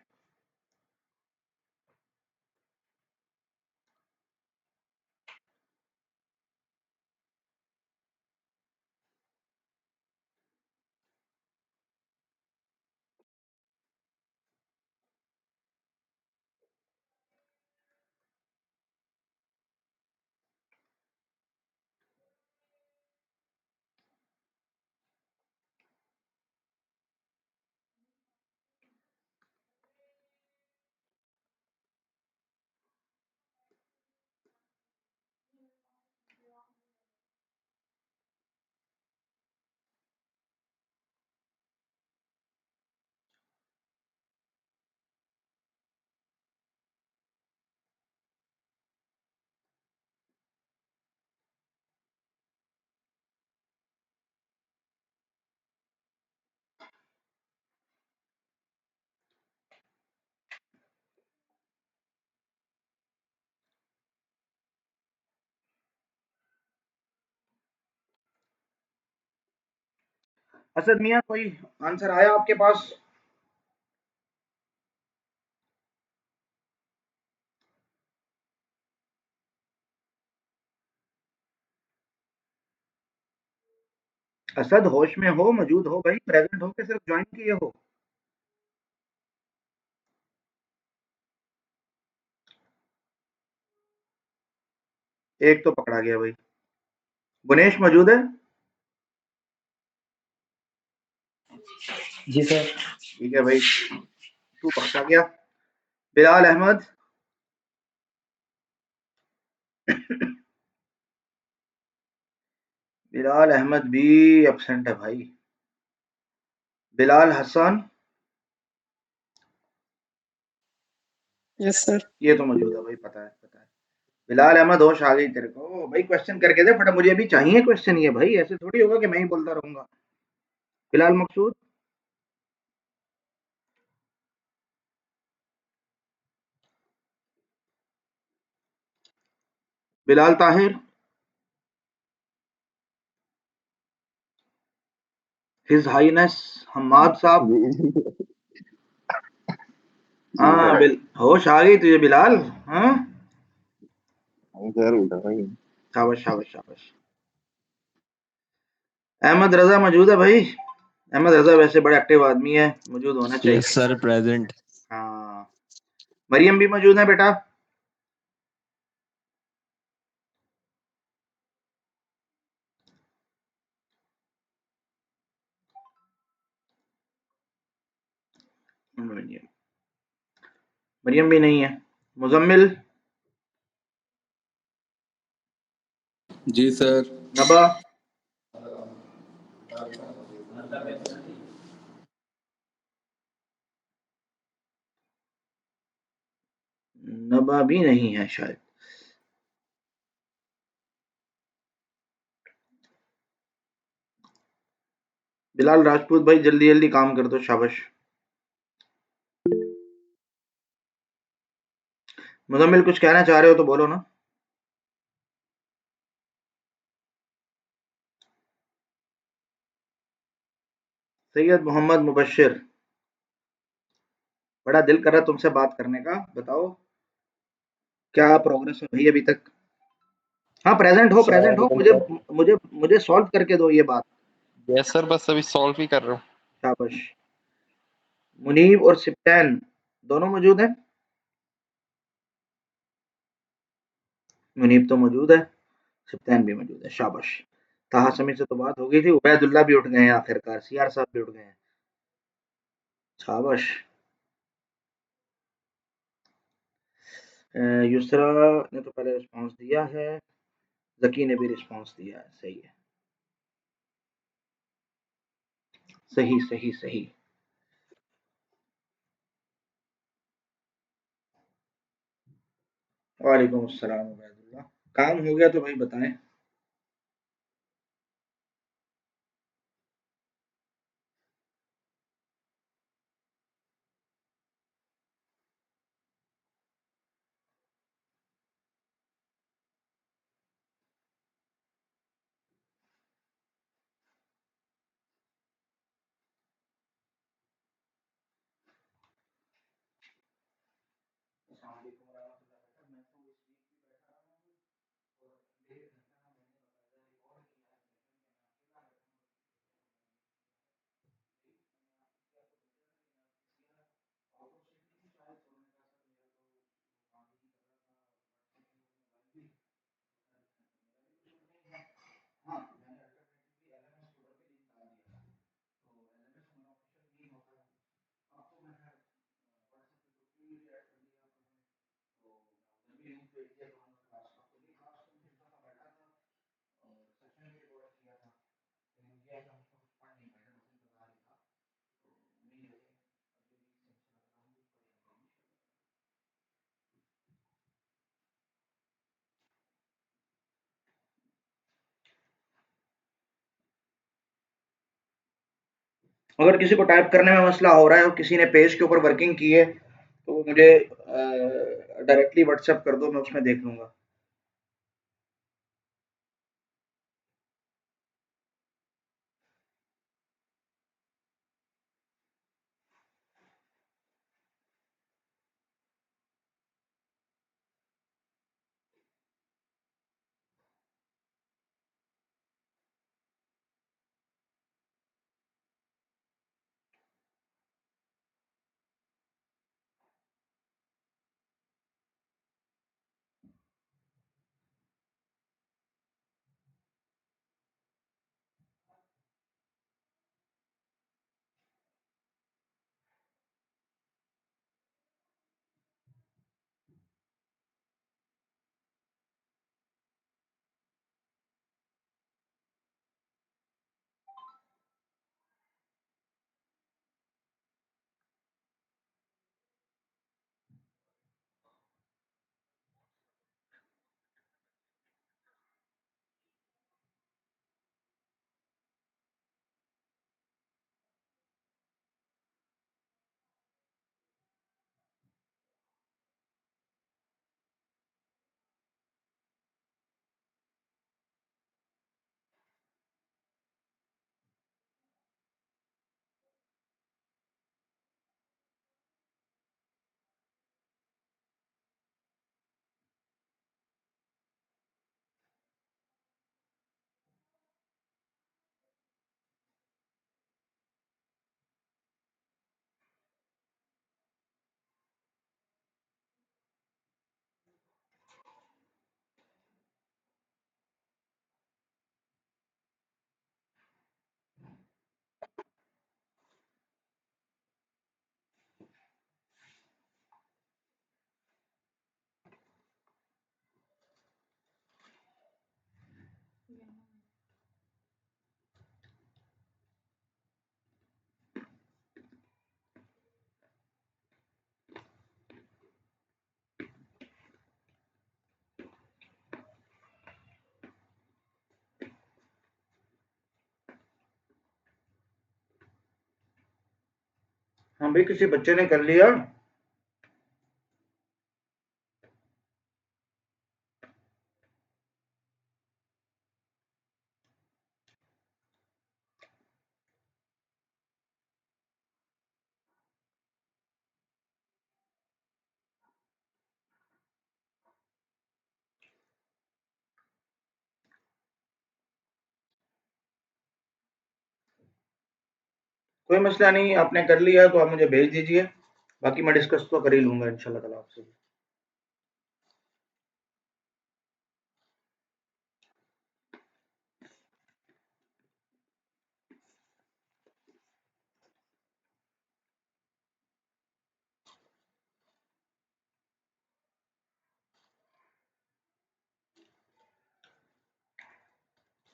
असद मियाँ कोई आंसर आया आपके पास? असद होश में हो, मौजूद हो भाई, प्रेजेंट हो के सिर्फ ज्वाइन किए हो? एक तो पकड़ा गया भाई। गुनेश मौजूद है? जी सर। ठीक है भाई, तू पकड़ा गया। बिलाल अहमद बिलाल अहमद भी एब्सेंट है भाई। Bilal Hasan, yes sir. ये तो मौजूद है भाई, पता है पता है। बिलाल अहमद होश आ गई तेरे को भाई, क्वेश्चन करके दे फटा, मुझे अभी चाहिए क्वेश्चन ये भाई, ऐसे थोड़ी होगा कि मैं ही बोलता रहूंगा। बिलाल मकसूद, बिलाल ताहिर, हिज हाईनेस हम्माद साहब। हाँ होश आ गई तुझे बिलाल? हाँ शाबाश शाबाश शाबाश। अहमद रजा मौजूद है भाई? अहमद रजा वैसे बड़े एक्टिव आदमी है, मौजूद होना चाहिए। Yes sir, present. हाँ, मरियम भी मौजूद है बेटा? मरियम भी नहीं है। मुजम्मिल, जी सर। नबा, नबा भी नहीं है शायद। बिलाल राजपूत भाई जल्दी जल्दी काम कर दो, शाबाश। मुजम्मिल कुछ कहना चाह रहे हो तो बोलो ना। सैयद मोहम्मद मुबश्शिर, बड़ा दिल कर रहा है तुमसे बात करने का, बताओ क्या प्रोग्रेस है भाई अभी तक। हाँ, प्रेजेंट हो, सर मुझे मुझे मुझे सॉल्व करके दो ये बात। यस सर, बस अभी सॉल्व ही कर रहा हूँ। शाबाश। मुनीब और सिप्तैन दोनों मौजूद हैं। मुनीब तो मौजूद है, सिप्तैन भी मौजूद है, शाबाश। ताहा समी से तो बात हो गई थी, उबैदुल्लाह भी उठ गए हैं आखिरकार, सीआर साहब भी उठ गए हैं, शाबाश। युसरा ने तो पहले रिस्पांस दिया है, जकी ने भी रिस्पांस दिया है, सही है, सही सही सही। वालेकुम अस्सलाम उबैदुल्लाह। काम हो गया तो भाई बताएं। अगर किसी को टाइप करने में मसला हो रहा है और किसी ने पेज के ऊपर वर्किंग की है तो वो मुझे डायरेक्टली व्हाट्सएप कर दो, मैं उसमें देख लूंगा। हाँ भाई, किसी बच्चे ने कर लिया। कोई मसला नहीं, आपने कर लिया तो आप मुझे भेज दीजिए, बाकी मैं डिस्कस तो कर ही लूंगा इंशाल्लाह ताला आपसे।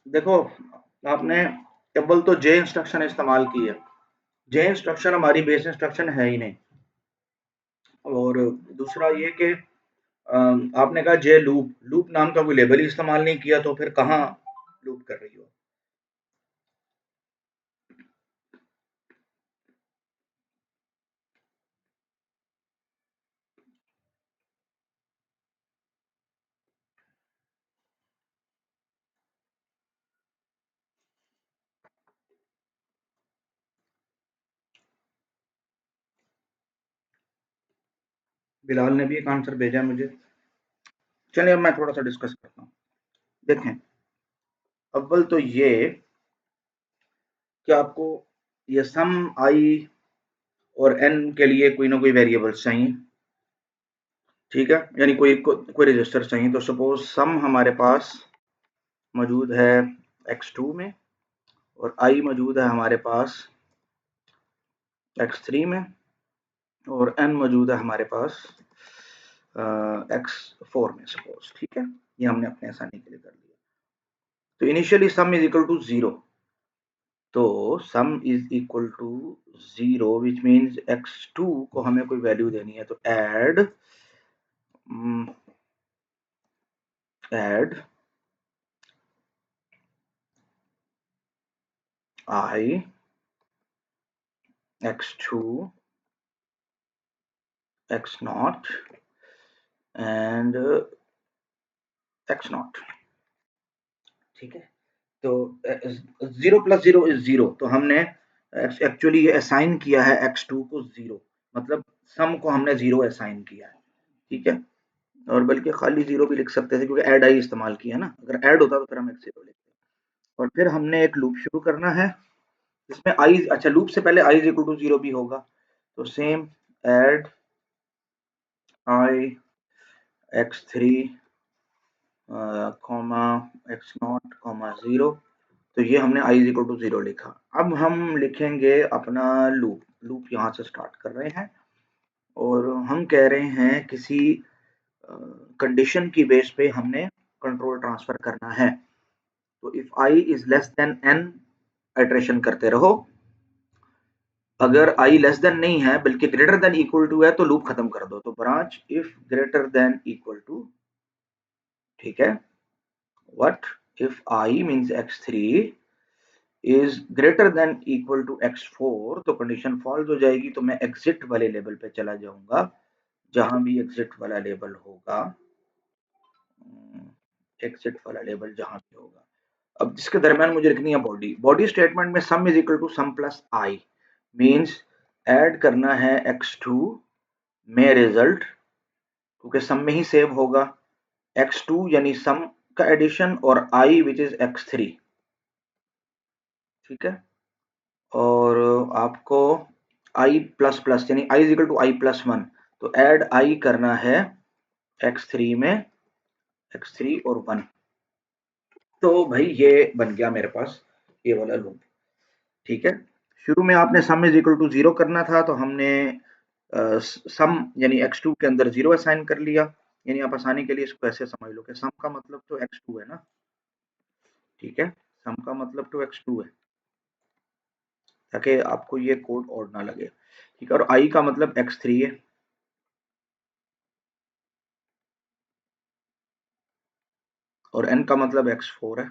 देखो, आपने अव्वल तो जे इंस्ट्रक्शन इस्तेमाल की है। जे इंस्ट्रक्शन हमारी बेस इंस्ट्रक्शन है ही नहीं। और दूसरा ये कि आपने कहा जे लूप, लूप नाम का कोई लेबल ही इस्तेमाल नहीं किया, तो फिर कहाँ लूप कर रही हो? बिलाल ने भी एक आंसर भेजा मुझे। चलिए अब मैं थोड़ा सा डिस्कस करता हूँ। देखें, अव्वल तो ये कि आपको ये सम आई और एन के लिए कोई ना कोई वेरिएबल्स चाहिए, ठीक है, यानी कोई रजिस्टर चाहिए। तो सपोज सम हमारे पास मौजूद है x2 में, और आई मौजूद है हमारे पास x3 में, और n मौजूद है हमारे पास x4 में सपोज, ठीक है। ये हमने अपने आसानी के लिए कर लिया। तो initially sum is equal to 0, तो sum is equal to 0 which means x2 को हमें कोई वैल्यू देनी है। तो add I x2 x0 and x0, ठीक है। तो 0 प्लस 0 इज 0, तो हमने एक्चुअली ये असाइन किया है x2 को 0, मतलब सम को हमने 0 असाइन किया है, ठीक है। और बल्कि खाली 0 भी लिख सकते थे क्योंकि ऐड आई इस्तेमाल किया है ना, अगर ऐड होता तो फिर हम x0 लिखते। और फिर हमने एक लूप शुरू करना है जिसमें आई, अच्छा लूप से पहले i इज इक्वल टू 0 भी होगा, तो same add i x3 comma x0 comma 0, तो ये हमने i इज इक्वल टू 0 लिखा। अब हम लिखेंगे अपना लूप यहाँ से स्टार्ट कर रहे हैं, और हम कह रहे हैं किसी कंडीशन की बेस पे हमने कंट्रोल ट्रांसफर करना है। तो if i is less than n iteration करते रहो, अगर i लेस देन नहीं है बल्कि ग्रेटर देन इक्वल टू है तो लूप खत्म कर दो। तो branch if greater than equal to, ठीक है, what if I means x3 is greater than equal to x4, तो कंडीशन फॉल्स हो जाएगी, तो मैं एग्जिट वाले लेवल पे चला जाऊंगा, जहां भी एग्जिट वाला लेवल होगा, एग्जिट वाला लेवल जहां भी होगा। अब जिसके दरमियान मुझे लिखनी है बॉडी स्टेटमेंट में sum is equal to sum plus I, means add करना है x2 में रिजल्ट, क्योंकि सम में ही सेव होगा, x2 यानी सम का एडिशन और i विच इज x3, ठीक है। और आपको i प्लस प्लस यानी i is equal to i plus 1, तो ऐड i करना है x3 में, x3 और 1। तो भाई ये बन गया मेरे पास ये वाला लूप, ठीक है। शुरू में आपने सम इज इक्वल टू 0 करना था, तो हमने सम यानी x2 के अंदर 0 असाइन कर लिया, यानी आप आसानी के लिए इसको ऐसे समझ लो कि सम का मतलब तो x2 है ना, ठीक है, सम का मतलब तो x2 है, ताकि आपको ये कोड और ना लगे, ठीक है। और i का मतलब x3 है, और n का मतलब x4 है,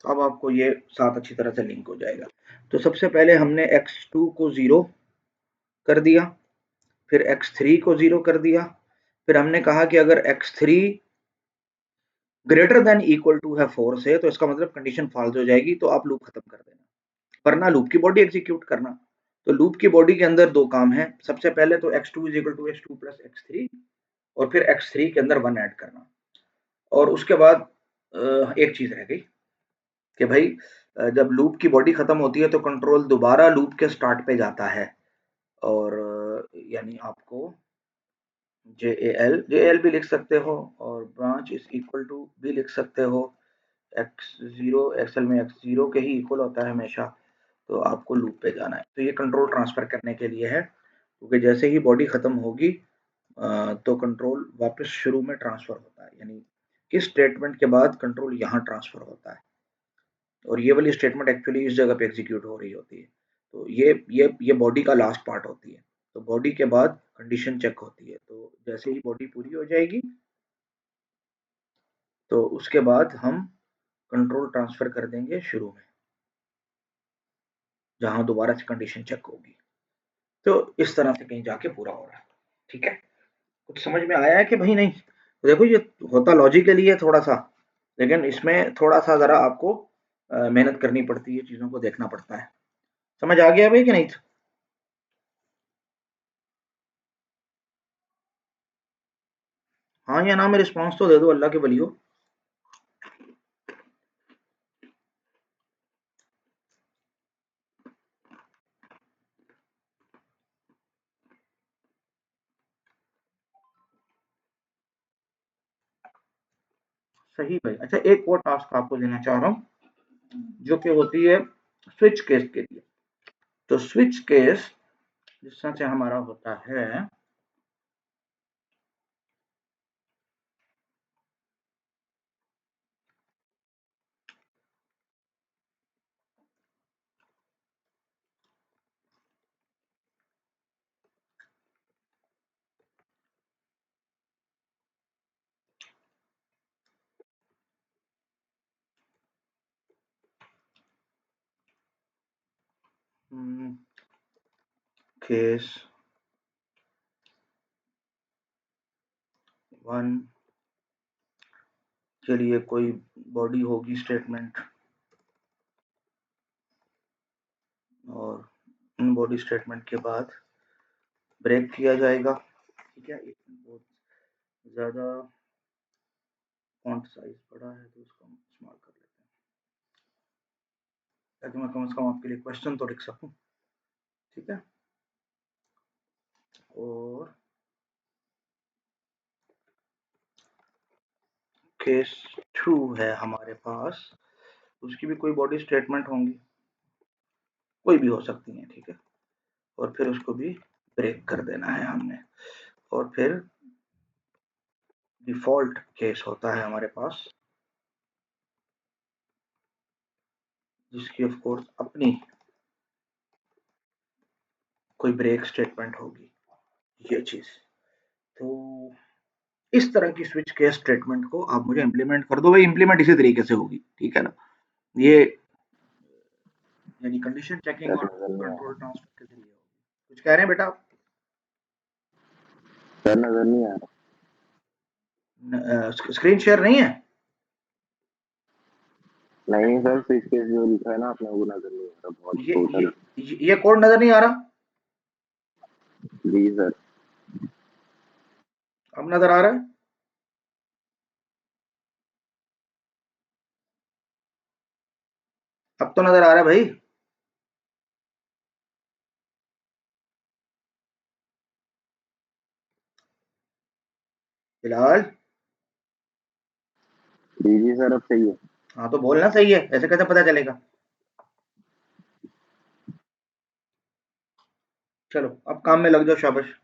अब आपको ये साथ अच्छी तरह से लिंक हो जाएगा। तो सबसे पहले हमने x2 को 0 कर दिया, फिर x3 को 0 कर दिया, फिर हमने कहा कि अगर x3 greater than equal to है 4 से, तो इसका मतलब कंडीशन फॉल्स हो जाएगी, तो आप लूप खत्म कर देना, वरना लूप की बॉडी एग्जीक्यूट करना। तो लूप की बॉडी के अंदर दो काम है, सबसे पहले तो x2 is equal to x2 plus x3, और फिर x3 के अंदर 1 ऐड करना। और उसके बाद एक चीज रह गई कि भाई जब लूप की बॉडी खत्म होती है तो कंट्रोल दोबारा लूप के स्टार्ट पे जाता है, और यानी आपको जे एल भी लिख सकते हो, और ब्रांच इज इक्वल टू भी लिख सकते हो। x0 एक्सेल में x0 के ही इक्वल होता है हमेशा, तो आपको लूप पे जाना है। तो ये कंट्रोल ट्रांसफर करने के लिए है, क्योंकि जैसे ही बॉडी खत्म होगी तो कंट्रोल वापस शुरू में ट्रांसफर होता है, यानी किस स्टेटमेंट के बाद कंट्रोल यहाँ ट्रांसफर होता है, और ये वाली स्टेटमेंट एक्चुअली इस जगह पे एग्जीक्यूट हो रही होती है। तो ये बॉडी का लास्ट पार्ट होती है। तो बॉडी के बाद कंडीशन चेक होती है, तो जैसे ही बॉडी पूरी हो जाएगी तो उसके बाद हम कंट्रोल ट्रांसफर कर देंगे शुरू में, जहां दोबारा से कंडीशन चेक होगी। तो इस तरह से कहीं जाके पूरा हो रहा है। ठीक है, कुछ समझ में आया है कि भाई नहीं? तो देखो ये होता लॉजिकली है थोड़ा सा, लेकिन इसमें थोड़ा सा जरा आपको मेहनत करनी पड़ती है, चीजों को देखना पड़ता है। समझ आ गया भाई कि नहीं? हाँ या ना में रिस्पॉन्स तो दे दो, अल्लाह के वली हो। सही भाई। अच्छा, एक और टास्क आपको देना चाह रहा हूँ, जो कि होती है स्विच केस के लिए। तो स्विच केस जिस तरह से हमारा होता है, केस 1 के लिए कोई बॉडी होगी स्टेटमेंट, और इन बॉडी स्टेटमेंट के बाद ब्रेक किया जाएगा। ठीक है, एक बहुत ज़्यादा फॉन्ट साइज बड़ा है तो उसको हम स्मॉल कर लेते हैं, ताकि मैं कम से कम आपके लिए क्वेश्चन तो लिख सकूं। ठीक है, और केस 2 है हमारे पास, उसकी भी कोई बॉडी स्टेटमेंट होंगी, कोई भी हो सकती है। ठीक है, और फिर उसको भी ब्रेक कर देना है हमने, और फिर डिफॉल्ट केस होता है हमारे पास, जिसकी ऑफ कोर्स अपनी कोई ब्रेक स्टेटमेंट होगी, ये चीज। तो इस तरह की स्विच केस स्टेटमेंट को आप मुझे इंप्लीमेंट कर दो भाई। इंप्लीमेंट इसी तरीके से होगी, ठीक है ना? ये यानी कंडीशन चेकिंग और कंट्रोल ट्रांसफर के जरिए होगी। कुछ कह रहे हैं बेटा आप? सर नजर नहीं आ स्क्रीन शेयर नहीं है? रहा। नहीं सर, स्विच केस जो लिखा है ना आपने वो नजर नहीं आ रहा, बहुत ये छोटा ये है। ये कोड नजर नहीं आ रहा? जी सर। अब नजर आ रहा है? अब तो नजर आ रहा है भाई। फिलहाल जी जी सर, अब सही है। हाँ, तो बोलना सही है, ऐसे कैसे पता चलेगा? चलो अब काम में लग जाओ, शाबाश।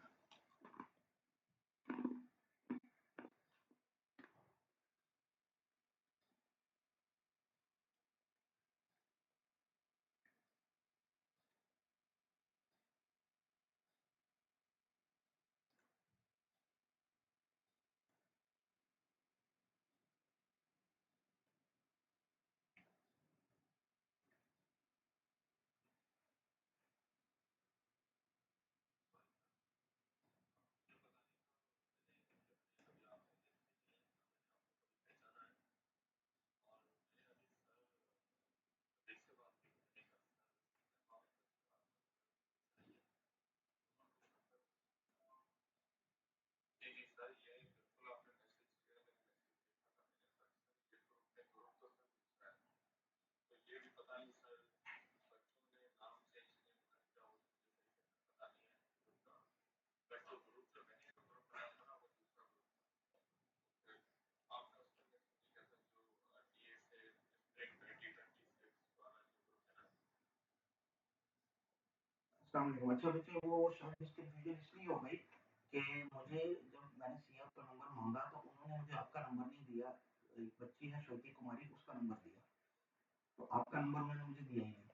अस्सलाम वालेकुम। अच्छा बच्चे, वो शायद इसकी कन्फ्यूजन इसलिए हो गई कि मुझे जब मैंने सीआर का नंबर मांगा तो उन्होंने मुझे आपका नंबर नहीं दिया। एक बच्ची है श्रुति कुमारी, उसका नंबर दिया, तो आपका नंबर उन्होंने मुझे दिया ही नहीं।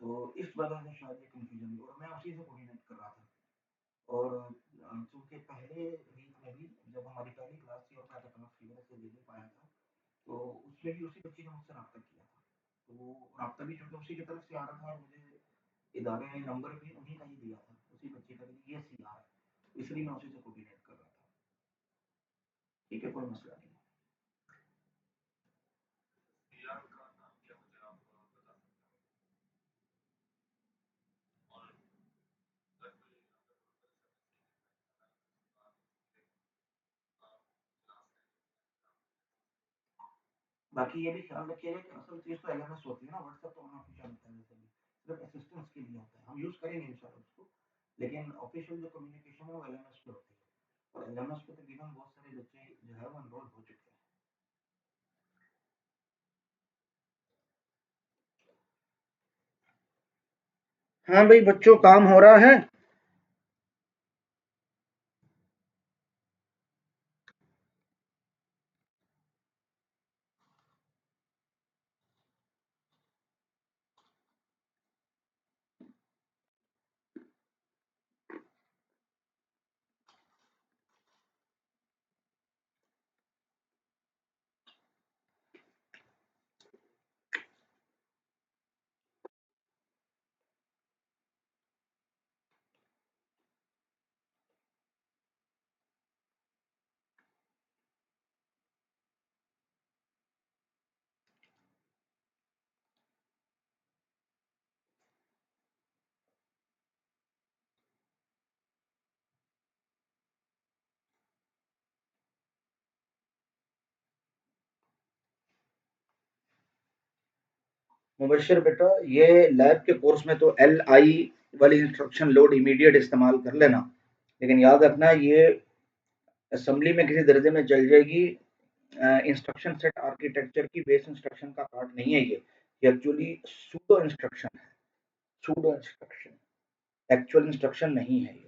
तो इस वजह से शायद ये कन्फ्यूजन हुई, और मैं उसी से कोऑर्डिनेट कर रहा था। और चूंकि पहले वीक में भी जब हमारी पहली क्लास थी और मैं अपना फीवर से दे नहीं पाया था, तो उसमें भी उसी बच्ची ने मुझसे रब्ता किया था। तो वो रब्ता भी चूंकि उसी की तरफ से आ रहा था, और मुझे इदारे ने नंबर भी उन्हीं का ही दिया था, उसी बच्चे का, ये सीआर है, इसलिए मैं उसी से कोऑर्डिनेट कर रहा था। ठीक है, कोई मसला नहीं। बाकी ये भी ख्याल रखिएगा कि असल चीज़ तो एलएमएस होती है ना, व्हाट्सएप तो अनऑफिशियल होता है, वैसे भी सिर्फ असिस्टेंस के लिए होता है, हम यूज़ करेंगे इंशाल्लाह उसको, लेकिन ऑफिशियल जो कम्युनिकेशन है वो एलएमएस पे होती है, और एलएमएस पे तकरीबन बहुत सारे बच्चे जो है वो एनरोल हो चुके हैं। हाँ भाई बच्चों, काम हो रहा है। मुबशर बेटा, ये लैब के कोर्स में तो एल आई वाली इंस्ट्रक्शन लोड इमीडिएट इस्तेमाल कर लेना, लेकिन याद रखना ये असेंबली में किसी दर्जे में चल जाएगी। इंस्ट्रक्शन सेट आर्किटेक्चर की बेस इंस्ट्रक्शन का पार्ट नहीं है ये एक्चुअली सूडो इंस्ट्रक्शन है, सूडो इंस्ट्रक्शन, एक्चुअल इंस्ट्रक्शन नहीं है ये।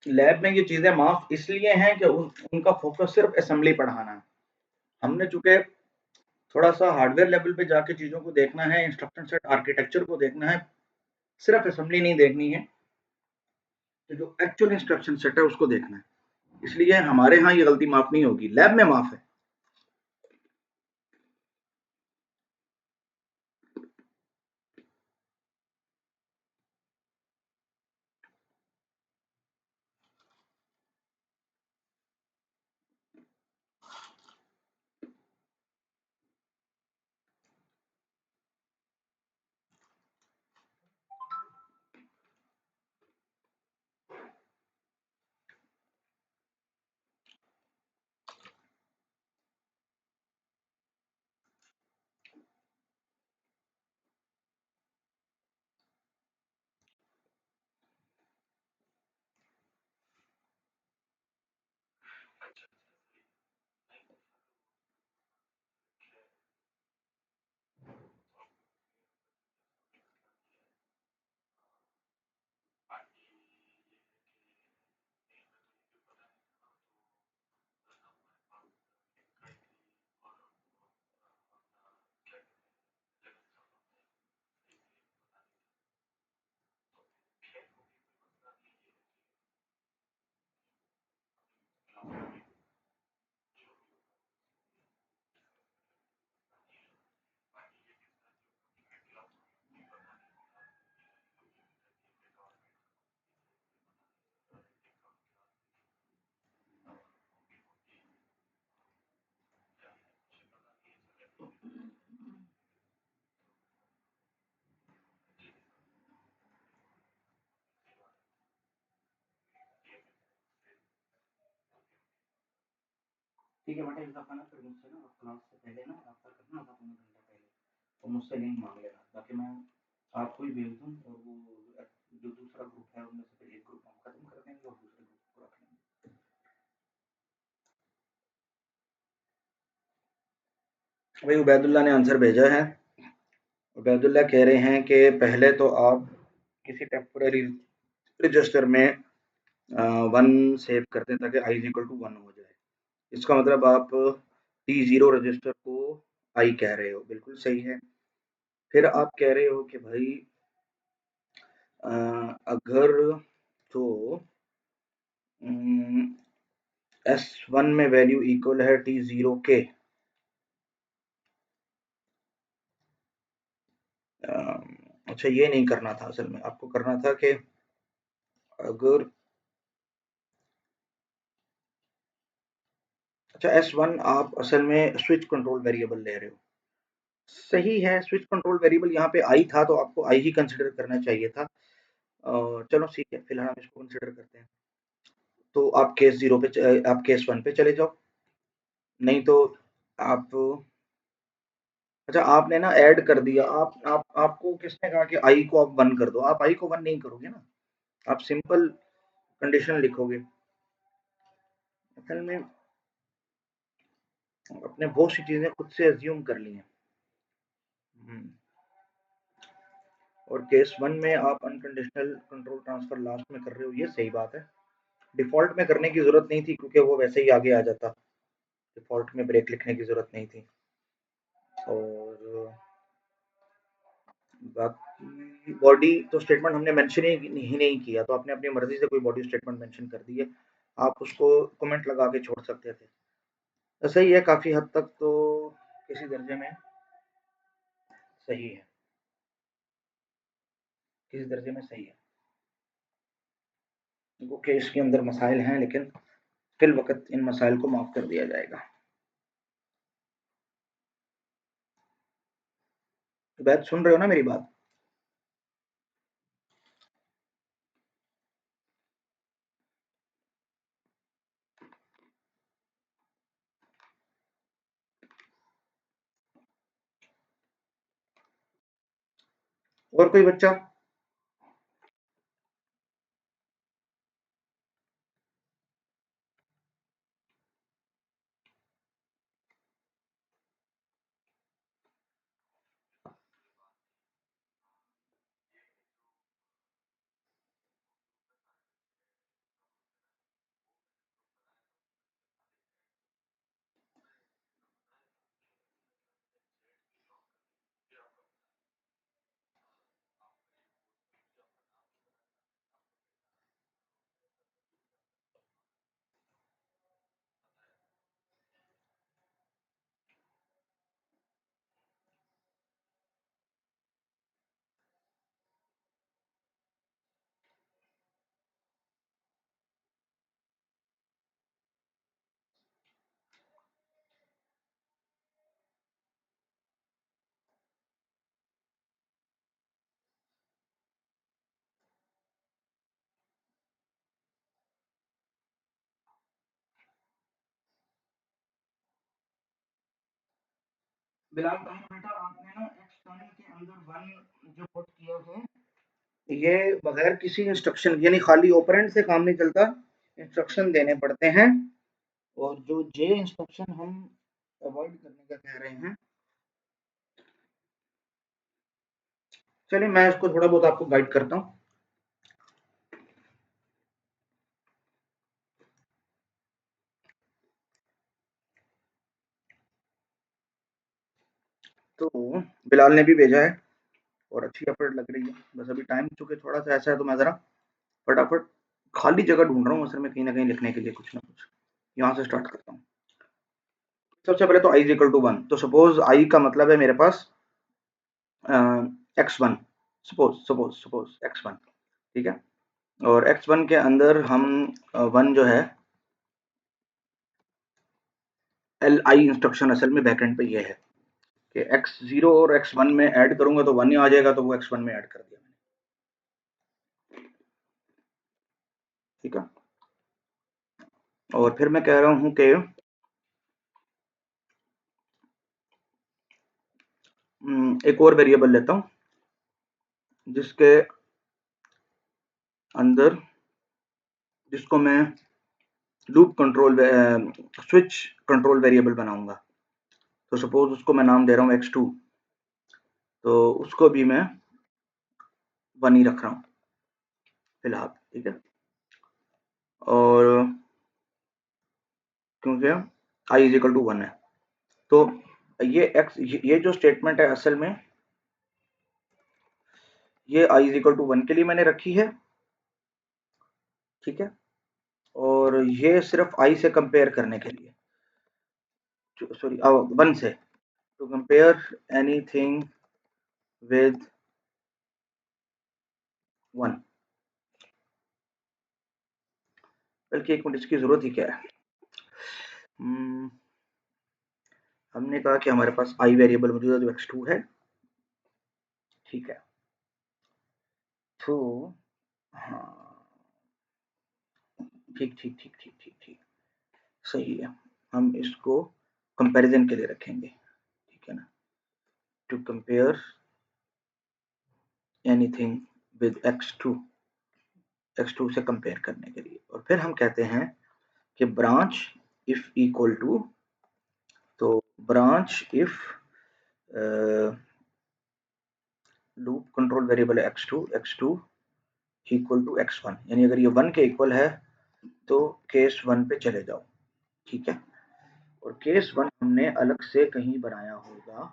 लैब में ये चीजें माफ इसलिए हैं कि उनका फोकस सिर्फ असेंबली पढ़ाना है। हमने चूंकि थोड़ा सा हार्डवेयर लेवल पे जाके चीजों को देखना है, इंस्ट्रक्शन सेट आर्किटेक्चर को देखना है, सिर्फ असेंबली नहीं देखनी है, तो जो एक्चुअल इंस्ट्रक्शन सेट है उसको देखना है। इसलिए हमारे यहाँ ये गलती माफ नहीं होगी, लैब में माफ है। ठीक है बेटा, एक दफा ना फिर मुझसे ना क्लास से पहले ना आपका करना आधा पौना घंटा पहले, तो मुझसे लिंक मांग लेना ताकि मैं आपको ही भेज दूँ, और वो जो दूसरा ग्रुप है उनमें से फिर एक ग्रुप हम खत्म कर देंगे और दूसरे ग्रुप को रख लेंगे। भाई उबैदुल्ला ने आंसर भेजा है। उबैदुल्ला कह रहे हैं कि पहले तो आप किसी टेम्पोररी रजिस्टर में 1 सेव कर दें ताकि i इक्वल टू 1 हो जाए। इसका मतलब आप T0 रजिस्टर को i कह रहे हो, बिल्कुल सही है। फिर आप कह रहे हो कि भाई अगर तो S1 में वैल्यू इक्वल है T0 के, अच्छा ये नहीं करना था, असल में आपको करना था कि अगर अच्छा S1 आप असल में स्विच कंट्रोल वेरिएबल ले रहे हो, सही है। स्विच कंट्रोल वेरिएबल यहाँ पे i था तो आपको i ही कंसिडर करना चाहिए था। चलो ठीक है, फिलहाल हम इसको कंसिडर करते हैं। तो आप केस 0 पे आप केस 1 पे चले जाओ, नहीं तो आप अच्छा आपने ना ऐड कर दिया, आपको किसने कहा कि i को आप 1 कर दो? आप i को 1 नहीं करोगे ना, आप सिंपल कंडीशन लिखोगे। असल में अपने बहुत सी चीजें खुद से एज्यूम कर ली हैं। और केस 1 में आप अनकंडीशनल कंट्रोल ट्रांसफर लास्ट में कर रहे हो, ये सही बात है। डिफॉल्ट में करने की जरूरत नहीं थी क्योंकि वो वैसे ही आगे आ जाता, डिफॉल्ट में ब्रेक लिखने की जरूरत नहीं थी। और बाकी बॉडी तो स्टेटमेंट हमने मेंशन ही नहीं किया, तो आपने अपनी मर्जी से कोई बॉडी स्टेटमेंट मेंशन कर दी है, आप उसको कमेंट लगा के छोड़ सकते थे। तो सही है, काफी हद तक तो किसी दर्जे में सही है, किसी दर्जे में सही है। वो केस के अंदर मसाइल हैं, लेकिन फिल वक्त इन मसाइल को माफ कर दिया जाएगा। तो बात सुन रहे हो ना मेरी बात? और कोई बच्चा? बिलाल बेटा, आपने ना एक्सटर्नल के अंदर 1 जो पुट किया है, ये बगैर किसी इंस्ट्रक्शन, यानी खाली ऑपरेंड से काम नहीं चलता, इंस्ट्रक्शन देने पड़ते हैं। और जो जे इंस्ट्रक्शन हम अवॉइड करने का कह रहे हैं, चलिए मैं इसको थोड़ा बहुत आपको गाइड करता हूँ। तो बिलाल ने भी भेजा है और अच्छी एफर्ट लग रही है, बस अभी टाइम चूंकि थोड़ा सा ऐसा है तो मैं जरा फटाफट खाली जगह ढूंढ रहा हूँ असल में, कहीं ना कहीं लिखने के लिए कुछ ना कुछ। यहाँ से स्टार्ट करता हूँ। सबसे पहले तो i इज इक्वल टू 1, तो सपोज i का मतलब है मेरे पास x1, सपोज x1, ठीक है। और x1 के अंदर हम 1 जो है li इंस्ट्रक्शन असल में बैकएंड पे ये है कि x0 और x1 में ऐड करूंगा तो 1 ही आ जाएगा, तो वो x1 में ऐड कर दिया मैंने, ठीक है। और फिर मैं कह रहा हूँ कि एक और वेरिएबल लेता हूँ जिसके अंदर जिसको मैं loop control switch control variable बनाऊंगा। तो सपोज उसको मैं नाम दे रहा हूँ x2, तो उसको भी मैं 1 ही रख रहा हूँ फिलहाल, ठीक है। और क्योंकि i इज इक्वल टू 1 है, तो ये जो स्टेटमेंट है असल में ये i इज इक्वल टू 1 के लिए मैंने रखी है, ठीक है। और ये सिर्फ i से कंपेयर करने के लिए, सॉरी 1 से, टू कंपेयर एनीथिंग विद 1। बल्कि एक मिनट, इसकी जरूरत ही क्या है। हमने कहा कि हमारे पास i वेरिएबल मौजूद है जो x2 है, ठीक है। तो हाँ, ठीक ठीक ठीक ठीक ठीक ठीक, सही है। हम इसको कंपैरिजन के लिए रखेंगे, ठीक है ना, to compare anything with x2 से कंपेयर करने के लिए। और फिर हम कहते हैं कि ब्रांच इफ इक्वल टू, तो branch if loop control variable है x2 इक्वल टू x1, यानी अगर ये 1 के इक्वल है तो केस 1 पे चले जाओ, ठीक है। और केस 1 हमने अलग से कहीं बनाया होगा,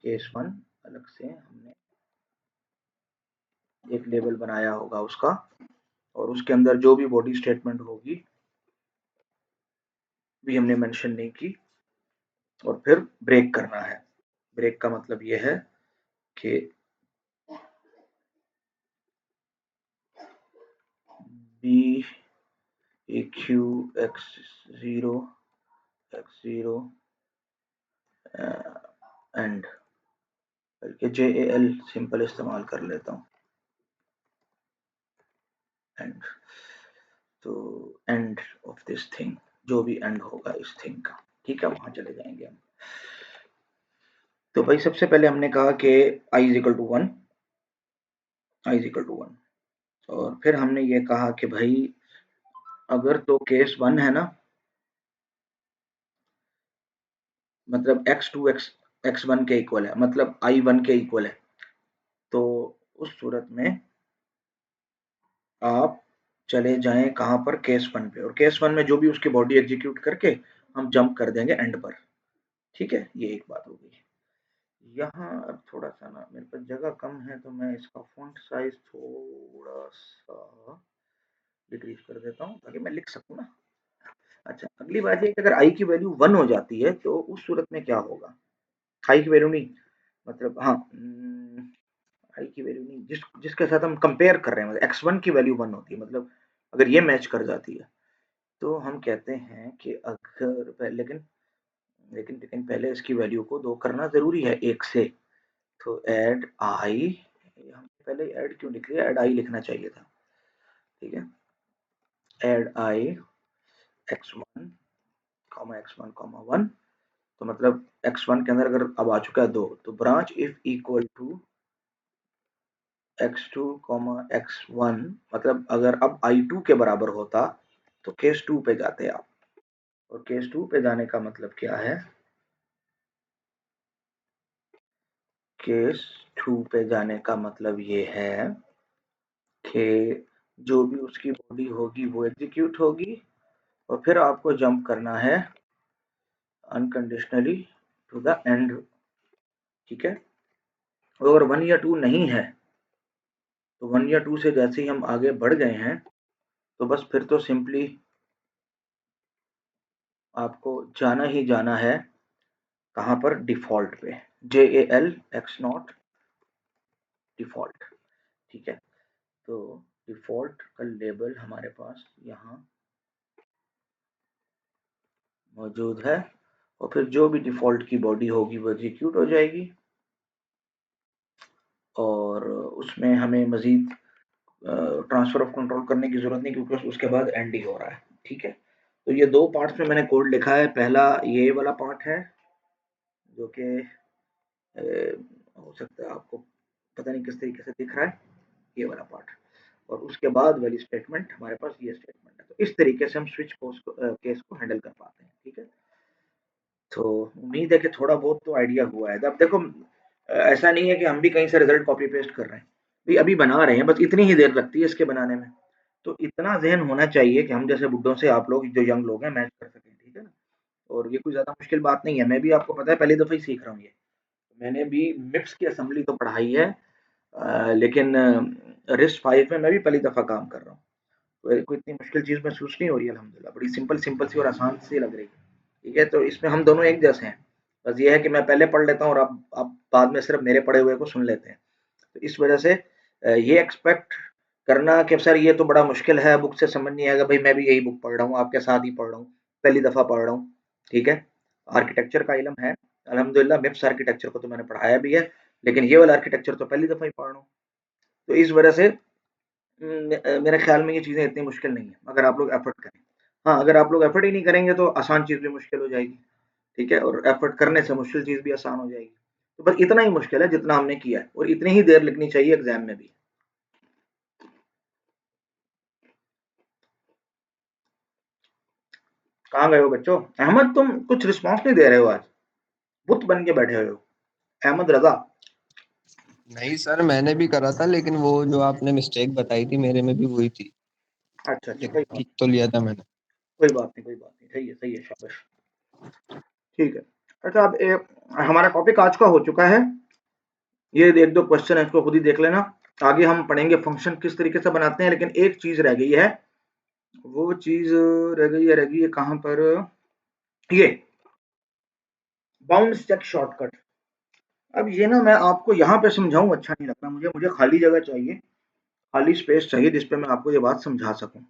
केस 1 अलग से हमने एक लेबल बनाया होगा उसका, और उसके अंदर जो भी बॉडी स्टेटमेंट होगी भी हमने मेंशन नहीं की। और फिर ब्रेक करना है। ब्रेक का मतलब ये है कि बी EQ x0 एंड, बल्कि JAL सिंपल इस्तेमाल कर लेता हूँ, एंड। तो एंड ऑफ दिस थिंग, जो भी एंड होगा इस थिंग का, ठीक है, वहां चले जाएंगे हम। तो भाई सबसे पहले हमने कहा कि i is equal to 1, i is equal to 1। और फिर हमने ये कहा कि भाई अगर तो केस 1 है ना, मतलब x2 x1 के इक्वल है, मतलब i 1 के इक्वल है, तो उस सूरत में आप चले जाएं कहां पर, केस 1 पे। और केस 1 में जो भी उसकी बॉडी एग्जीक्यूट करके हम जंप कर देंगे एंड पर, ठीक है। ये एक बात हो गई। यहाँ अब थोड़ा सा ना मेरे पास जगह कम है, तो मैं इसका फॉन्ट साइज थोड़ा सा डिक्रीज कर देता हूँ ताकि मैं लिख सकूँ ना। अच्छा, अगली बात ये कि अगर i की वैल्यू 1 हो जाती है तो उस सूरत में क्या होगा। i की वैल्यू नहीं, मतलब हाँ, i की वैल्यू नहीं, जिसके साथ हम कंपेयर कर रहे हैं, मतलब x1 की वैल्यू 1 होती है, मतलब अगर ये मैच कर जाती है तो हम कहते हैं कि अगर लेकिन पहले इसकी वैल्यू को 2 करना जरूरी है 1 से। तो ऐड i, हम पहले ऐड क्यों लिख लिया, ऐड i लिखना चाहिए था, ठीक है। ऐड i x1 x1 1, तो मतलब x1 के अंदर अगर अब आ चुका है 2, तो branch if equal to x2 x1, मतलब अगर अब i2 के बराबर होता तो केस 2 पे जाते आप। और केस 2 पे जाने का मतलब क्या है, केस 2 पे जाने का मतलब ये है कि जो भी उसकी बॉडी होगी वो एग्जीक्यूट होगी, और फिर आपको जंप करना है अनकंडीशनली टू द एंड, ठीक है। और अगर 1 या 2 नहीं है तो 1 या 2 से जैसे ही हम आगे बढ़ गए हैं तो बस फिर तो सिंपली आपको जाना ही जाना है कहां पर, डिफॉल्ट पे, JAL x0 डिफॉल्ट, ठीक है। तो डिफॉल्ट का लेबल हमारे पास यहाँ मौजूद है, और फिर जो भी डिफॉल्ट की बॉडी होगी वो एग्जीक्यूट हो जाएगी, और उसमें हमें मजीद ट्रांसफर ऑफ कंट्रोल करने की जरूरत नहीं, क्योंकि उसके बाद एंड ही हो रहा है, ठीक है। तो ये 2 पार्ट्स में मैंने कोड लिखा है। पहला ये वाला पार्ट है जो कि हो सकता है आपको पता नहीं किस तरीके से दिख रहा है ये वाला पार्ट, और उसके बाद वाली स्टेटमेंट हमारे पास ये स्टेटमेंट है। तो इस तरीके से हम स्विच केस को हैंडल कर पाते हैं। ठीक है, तो उम्मीद है कि थोड़ा बहुत तो आइडिया हुआ है। अब देखो ऐसा नहीं है कि हम भी कहीं से रिजल्ट कॉपी पेस्ट कर रहे हैं, भाई अभी बना रहे हैं, बस इतनी ही देर लगती है इसके बनाने में। तो इतना जहन होना चाहिए कि हम जैसे बुड्ढों से आप लोग जो यंग लोग हैं मैच कर सकें। ठीक है ना, और ये कोई ज़्यादा मुश्किल बात नहीं है। मैं भी आपको पता है पहली दफ़ा ही सीख रहा हूँ ये। मैंने भी मिप्स की असेंबली तो पढ़ाई है, लेकिन रिस्ट 5 में मैं भी पहली दफ़ा काम कर रहा हूँ। तो कोई इतनी मुश्किल चीज़ महसूस नहीं हो रही है अल्हम्दुलिल्लाह, बड़ी सिंपल सिंपल सी और आसान सी लग रही है। ठीक है, तो इसमें हम दोनों एक जैसे हैं, बस ये है कि मैं पहले पढ़ लेता हूँ और आप बाद में सिर्फ मेरे पढ़े हुए को सुन लेते हैं। तो इस वजह से ये एक्सपेक्ट करना कि सर ये तो बड़ा मुश्किल है, बुक से समझ नहीं आएगा, भाई मैं भी यही बुक पढ़ रहा हूँ, आपके साथ ही पढ़ रहा हूँ, पहली दफ़ा पढ़ रहा हूँ। ठीक है, आर्किटेक्चर का इल्म है अल्हम्दुलिल्लाह, मिप्स आर्किटेक्चर को तो मैंने पढ़ाया भी है, लेकिन ये वाला आर्किटेक्चर तो पहली दफ़ा ही पढ़ रहा हूँ। तो इस वजह से मेरे ख्याल में ये चीज़ें इतनी मुश्किल नहीं है अगर आप लोग एफर्ट करें। हाँ, अगर आप लोग एफर्ट ही नहीं करेंगे तो आसान चीज़ भी मुश्किल हो जाएगी। ठीक है, और एफर्ट करने से मुश्किल चीज़ भी आसान हो जाएगी। तो बस इतना ही मुश्किल है जितना हमने किया है, और इतनी ही देर लिखनी चाहिए एग्जाम में भी। कहाँ गए हो बच्चों? अहमद तुम कुछ रिस्पॉन्स नहीं दे रहे हो आज, बुत बन के बैठे हुए हो। अहमद रजा, नहीं सर, मैंने भी करा था, लेकिन वो जो आपने मिस्टेक बताई थी मेरे में भी वही थी। अच्छा अच्छा, लेकिन कोई ठीक तो लिया था मैंने। बात नहीं, कोई बात नहीं, सही है, शाबाश। ठीक है, अच्छा अब हमारा टॉपिक आज का हो चुका है। ये एक दो क्वेश्चन है, इसको खुद ही देख लेना। आगे हम पढ़ेंगे फंक्शन किस तरीके से बनाते हैं, लेकिन एक चीज रह गई है, वो चीज रह गई है कहाँ पर, ये बाउंड स्टैक शॉर्टकट। अब ये ना मैं आपको यहाँ पे समझाऊं अच्छा नहीं लगता मुझे, मुझे खाली जगह चाहिए, खाली स्पेस चाहिए जिस पे मैं आपको ये बात समझा सकूं।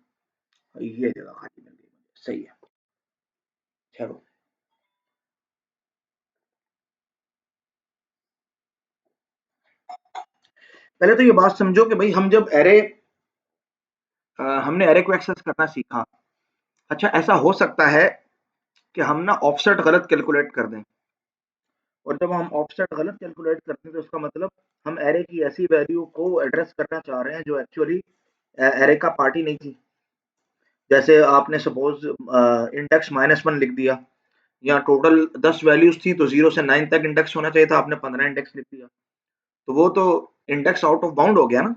ये जगह खाली मिल गई मुझे, सही है। चलो पहले तो ये बात समझो कि भाई हम जब हमने एरे को एक्सेस करना सीखा। अच्छा, ऐसा हो सकता है कि हम ना ऑफसेट गलत कैलकुलेट कर दें, और जब हम ऑफसेट गलत कैलकुलेट करते हैं तो उसका मतलब हम एरे की ऐसी वैल्यू को एड्रेस करना चाह रहे हैं जो एक्चुअली एरे का पार्ट ही नहीं थी। जैसे आपने सपोज इंडेक्स -1 लिख दिया, या टोटल 10 वैल्यूज थी तो 0 से 9 तक इंडेक्स होना चाहिए था, आपने 15 इंडेक्स लिख दिया, तो वो तो इंडेक्स आउट ऑफ बाउंड हो गया ना।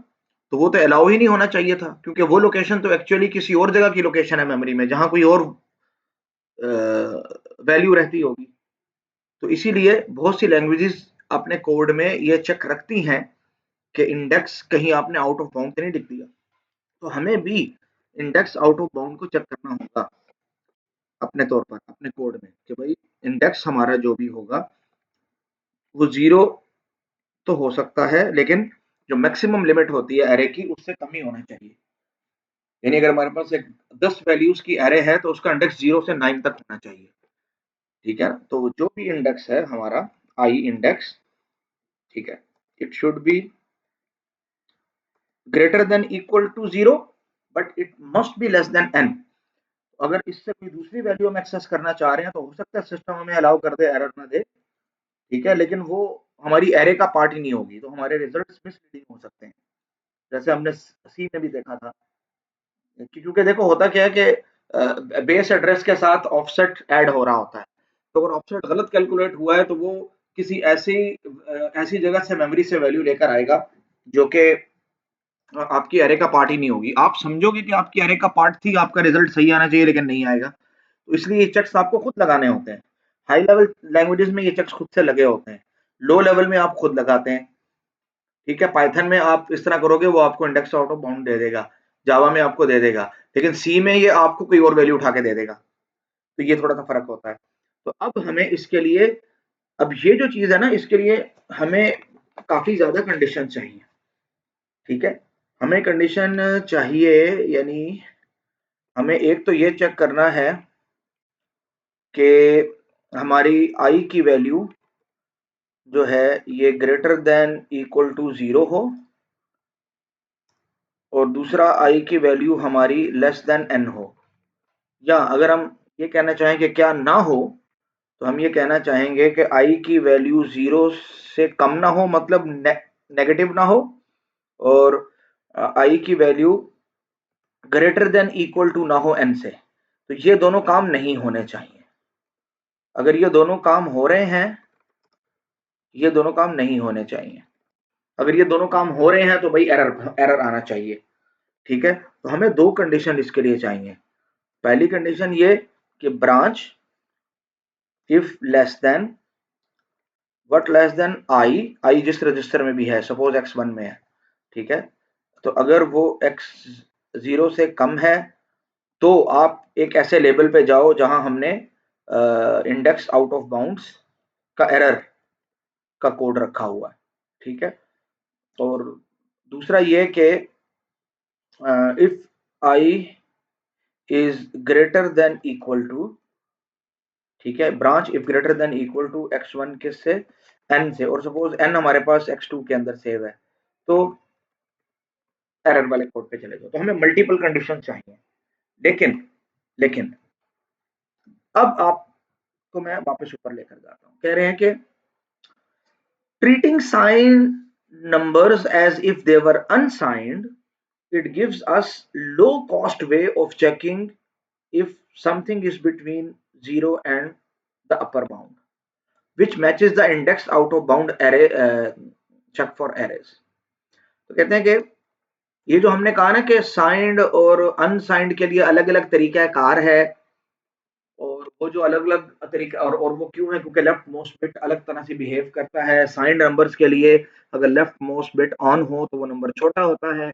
तो वो तो अलाउ ही नहीं होना चाहिए था, क्योंकि वो लोकेशन तो एक्चुअली किसी और जगह की लोकेशन है मेमोरी में, जहां कोई और वैल्यू रहती होगी। तो इसीलिए बहुत सी लैंग्वेजेस अपने कोड में ये चेक रखती हैं कि इंडेक्स कहीं आपने आउट ऑफ बाउंड तो नहीं लिख दिया। तो हमें भी इंडेक्स आउट ऑफ बाउंड को चेक करना होगा अपने तौर पर अपने कोड में, कि भाई इंडेक्स हमारा जो भी होगा वो 0 तो हो सकता है, लेकिन जो मैक्सिमम लिमिट होती है एरे की उससे कम ही होना चाहिए। यानी अगर हमारे पास एक 10 वैल्यूज की एरे है तो उसका इंडेक्स 0 से 9 तक होना चाहिए। ठीक है, तो जो भी इंडेक्स है हमारा आई इंडेक्स, ठीक है, it should be greater than equal to 0, but it must be less than n। अगर इससे कोई दूसरी वैल्यू हम एक्सेस करना चाह रहे हैं तो हो सकता है सिस्टम हमें अलाउ कर दे, एरर ना दे। ठीक है, लेकिन वो हमारी एरे का पार्ट ही नहीं होगी, तो हमारे रिजल्ट्स मिसलीडिंग हो सकते हैं, जैसे हमने सी में भी देखा था। क्योंकि देखो होता क्या है कि बेस एड्रेस के साथ ऑफसेट ऐड हो रहा होता है, तो अगर ऑफसेट गलत कैलकुलेट हुआ है तो वो किसी ऐसी जगह से मेमोरी से वैल्यू लेकर आएगा जो कि आपकी एरे का पार्ट ही नहीं होगी। आप समझोगे कि आपकी एरे का पार्ट थी, आपका रिजल्ट सही आना चाहिए, लेकिन नहीं आएगा। तो इसलिए ये चेक्स आपको खुद लगाने होते हैं। हाई लेवल लैंग्वेजेस में ये चेक्स खुद से लगे होते हैं, लो लेवल में आप खुद लगाते हैं। ठीक है, पाइथन में आप इस तरह करोगे वो आपको इंडेक्स आउट ऑफ बाउंड दे देगा, जावा में आपको दे देगा, लेकिन सी में ये आपको कोई और वैल्यू उठा के दे देगा। तो ये थोड़ा सा फर्क होता है। तो अब हमें इसके लिए, अब ये जो चीज है ना, इसके लिए हमें काफी ज्यादा कंडीशन चाहिए। ठीक है, हमें कंडीशन चाहिए, यानी हमें एक तो ये चेक करना है कि हमारी आई की वैल्यू जो है ये ग्रेटर देन इक्वल टू 0 हो, और दूसरा आई की वैल्यू हमारी लेस देन n हो। या अगर हम ये कहना चाहें कि क्या ना हो, तो हम ये कहना चाहेंगे कि आई की वैल्यू 0 से कम ना हो, मतलब नेगेटिव ना हो, और आई की value greater than equal to ना हो n से। तो ये दोनों काम नहीं होने चाहिए। अगर ये दोनों काम हो रहे हैं, ये दोनों काम नहीं होने चाहिए। अगर ये दोनों काम हो रहे हैं तो भाई एरर आना चाहिए। ठीक है, तो हमें दो कंडीशन इसके लिए चाहिए। पहली कंडीशन ये कि branch if less than, what less than I जिस रजिस्टर में भी है, सपोज x1 में है, ठीक है, तो अगर वो x0 से कम है तो आप एक ऐसे लेवल पे जाओ जहां हमने इंडेक्स आउट ऑफ बाउंड्स का एरर का कोड रखा हुआ है। ठीक है, और दूसरा ये कि if I is greater than equal to, ठीक है, branch if greater than equal to x1 किस से, n से, और सपोज n हमारे पास x2 के अंदर सेव है, तो एरर वाले कोड पे चले जाओ। तो हमें मल्टीपल कंडीशन चाहिए। लेकिन लेकिन अब आपको मैं वापस ऊपर लेकर जाता हूँ। कह रहे हैं कि treating signed numbers as if they were unsigned, it gives us low cost way of checking if something is between 0 and the upper bound, which matches the index out of bound array check for arrays। तो कहते हैं कि ये जो हमने कहा ना कि साइंड और अनसाइंड के लिए अलग अलग तरीका कार है, और वो जो अलग अलग तरीका, और वो क्यों है, क्योंकि लेफ्ट मोस्ट बिट अलग तरह से बिहेव करता है। साइंड नंबर्स के लिए अगर लेफ्ट मोस्ट बिट ऑन हो तो वो नंबर छोटा होता है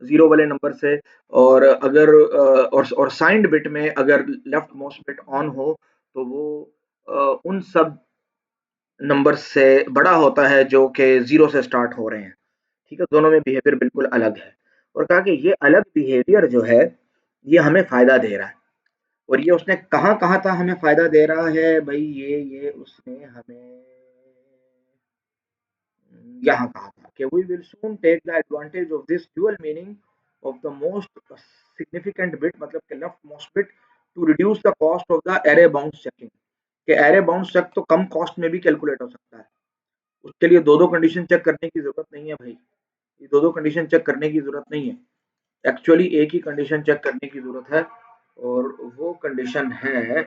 0 वाले नंबर से, और अगर और साइंड बिट में अगर लेफ्ट मोस्ट बिट ऑन हो तो वो उन सब नंबर से बड़ा होता है जो कि 0 से स्टार्ट हो रहे हैं। ठीक है, दोनों में बिहेवियर बिल्कुल अलग है। और कहा कि ये अलग बिहेवियर जो है ये हमें फायदा दे रहा है। और ये उसने कहाँ कहा था हमें फायदा दे रहा है भाई, ये उसने हमें यहाँ कहा था कि we will soon take the advantage of this dual meaning of the most significant bit, मतलब कि left most bit, to reduce the cost of the array bounds checking। कि array bounds check तो कम कॉस्ट में भी calculate हो सकता है। उसके लिए दो कंडीशन चेक करने की जरूरत नहीं है भाई, ये दो कंडीशन चेक करने की जरूरत नहीं है। एक्चुअली एक ही कंडीशन चेक करने की जरूरत है, और वो कंडीशन है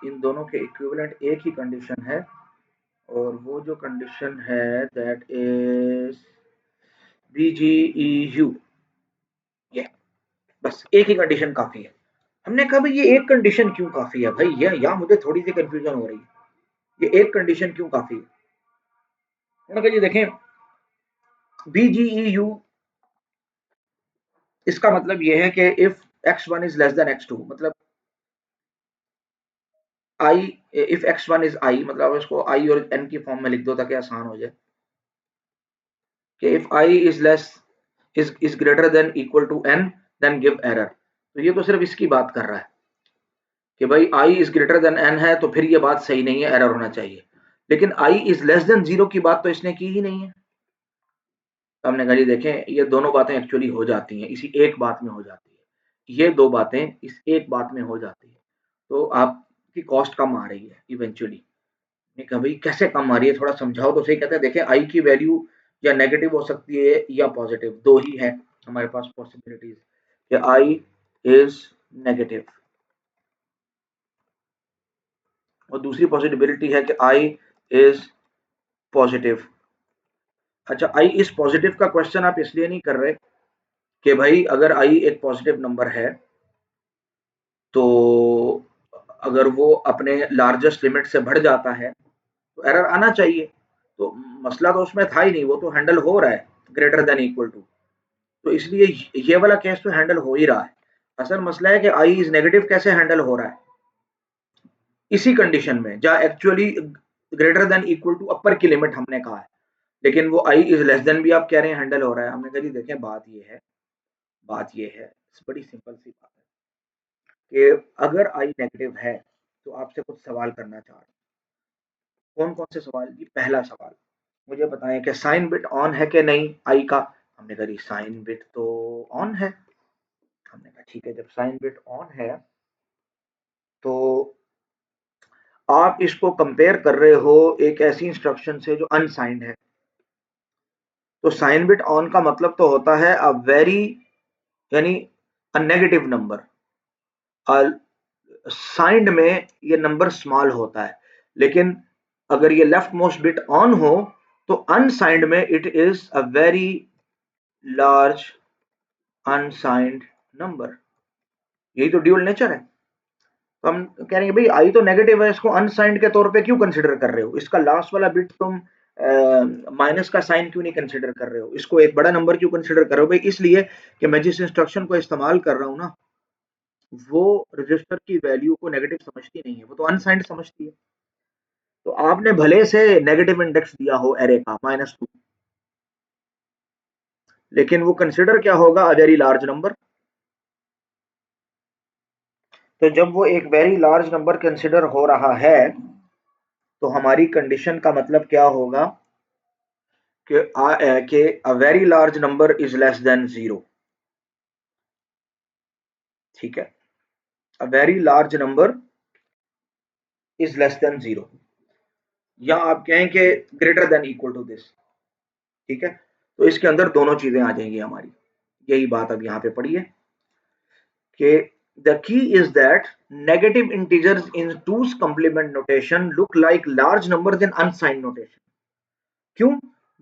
इन दोनों के इक्विवेलेंट एक ही कंडीशन है, और वो जो कंडीशन है दैट इज BGEU। ये बस एक ही कंडीशन काफी है। हमने कहा भाई ये एक कंडीशन क्यों काफी है भाई, ये यहाँ मुझे थोड़ी सी कंफ्यूजन हो रही है, ये एक कंडीशन क्यों काफी है। उन्होंने कहा जी देखें, BGEU इसका मतलब ये है कि if x1 is less then x2, मतलब i if x1 is i, मतलब इसको i और n की फॉर्म में लिख दो ताकि आसान हो जाए कि if i is less is greater than equal to n then give error. तो ये तो सिर्फ इसकी बात कर रहा है कि भाई i is greater than n है, तो फिर ये बात सही नहीं है, एरर होना चाहिए। लेकिन i इज लेस देन 0 की बात तो इसने की ही नहीं है। तो हमने कहा जी देखें, ये दोनों बातें एक्चुअली हो जाती हैं इसी एक बात में हो जाती है, ये दो बातें इस एक बात में हो जाती है, तो आपकी कॉस्ट कम आ रही है इवेंचुअली। मैं कहा भाई कैसे कम आ रही है, थोड़ा समझाओ तो सही। कहते हैं देखें, आई की वैल्यू या नेगेटिव हो सकती है या पॉजिटिव, दो ही है हमारे पास पॉसिबिलिटीज कि आई इज नेगेटिव, और दूसरी पॉसिबिलिटी है कि आई इज पॉजिटिव। अच्छा, आई इज पॉजिटिव का क्वेश्चन आप इसलिए नहीं कर रहे कि भाई अगर आई एक पॉजिटिव नंबर है तो अगर वो अपने लार्जेस्ट लिमिट से बढ़ जाता है तो एरर आना चाहिए। तो मसला तो उसमें था ही नहीं, वो तो हैंडल हो रहा है ग्रेटर देन इक्वल टू, तो इसलिए ये वाला केस तो हैंडल हो ही रहा है। असल मसला है कि आई इज नेगेटिव कैसे हैंडल हो रहा है, इसी कंडीशन में जहां actually greater than equal to upper की लिमिट हमने कहा है, लेकिन वो आई इज लेस देन भी आप कह रहे हैं हैंडल हो रहा है। हमने कहा जी देखें, बात ये है बड़ी सिंपल सी बात है कि अगर आई नेगेटिव है तो आपसे कुछ सवाल करना चाह रहे हैं। कौन कौन से सवाल जी? पहला सवाल, मुझे बताएं कि साइन बिट ऑन है कि नहीं आई का। हमने कहा साइन बिट तो ऑन है। हमने कहा ठीक है, जब साइन बिट ऑन है तो आप इसको कंपेयर कर रहे हो एक ऐसी इंस्ट्रक्शन से जो अनसाइंड है। तो साइन बिट ऑन का मतलब तो होता है अ वेरी यानी अ नेगेटिव नंबर। साइंड में ये नंबर स्मॉल होता है, लेकिन अगर ये लेफ्ट मोस्ट बिट ऑन हो तो अनसाइंड में it is a very large unsigned number. यही तो ड्यूल नेचर है। तो हम कह रहे हैं भाई आई तो नेगेटिव है, इसको अनसाइंड के तौर पे क्यों कंसिडर कर रहे हो? इसका लास्ट वाला बिट तुम माइनस का साइन क्यों नहीं कंसिडर कर रहे हो? इसको एक बड़ा नंबर क्यों कंसिडर कर रहे हो? भाई इसलिए कि मैं जिस इंस्ट्रक्शन को इस्तेमाल कर रहा हूं ना, वो रजिस्टर की वैल्यू को नेगेटिव समझती नहीं है, वो तो अनसाइंड समझती है। तो आपने भले से नेगेटिव इंडेक्स दिया हो एरे का -2, लेकिन वो कंसिडर क्या होगा? अ वेरी लार्ज नंबर। तो जब वो एक वेरी लार्ज नंबर कंसिडर हो रहा है तो हमारी कंडीशन का मतलब क्या होगा कि a very large number is less than 0। ठीक है, a very large number is less than 0, या आप कहें कि greater than equal to this. ठीक है, तो इसके अंदर दोनों चीजें आ जाएंगी हमारी। यही बात अब यहाँ पे पढ़ी है कि the key is that negative integers in 2's complement notation look like large numbers in unsigned notation. क्यों?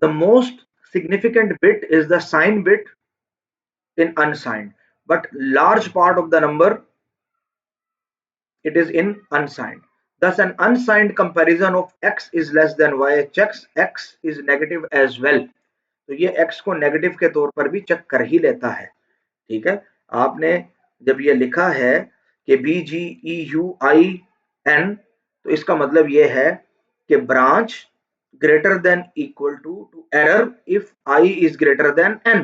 The most significant bit is the sign bit in unsigned, but large part of the number it is in unsigned. Thus an unsigned comparison of x is less than y checks x is negative as well. तो ये x को negative के तौर पर भी check कर ही लेता है। ठीक है, आपने जब ये लिखा है कि BGEUIN, तो इसका मतलब ये है कि branch greater than equal to error if i is greater than n।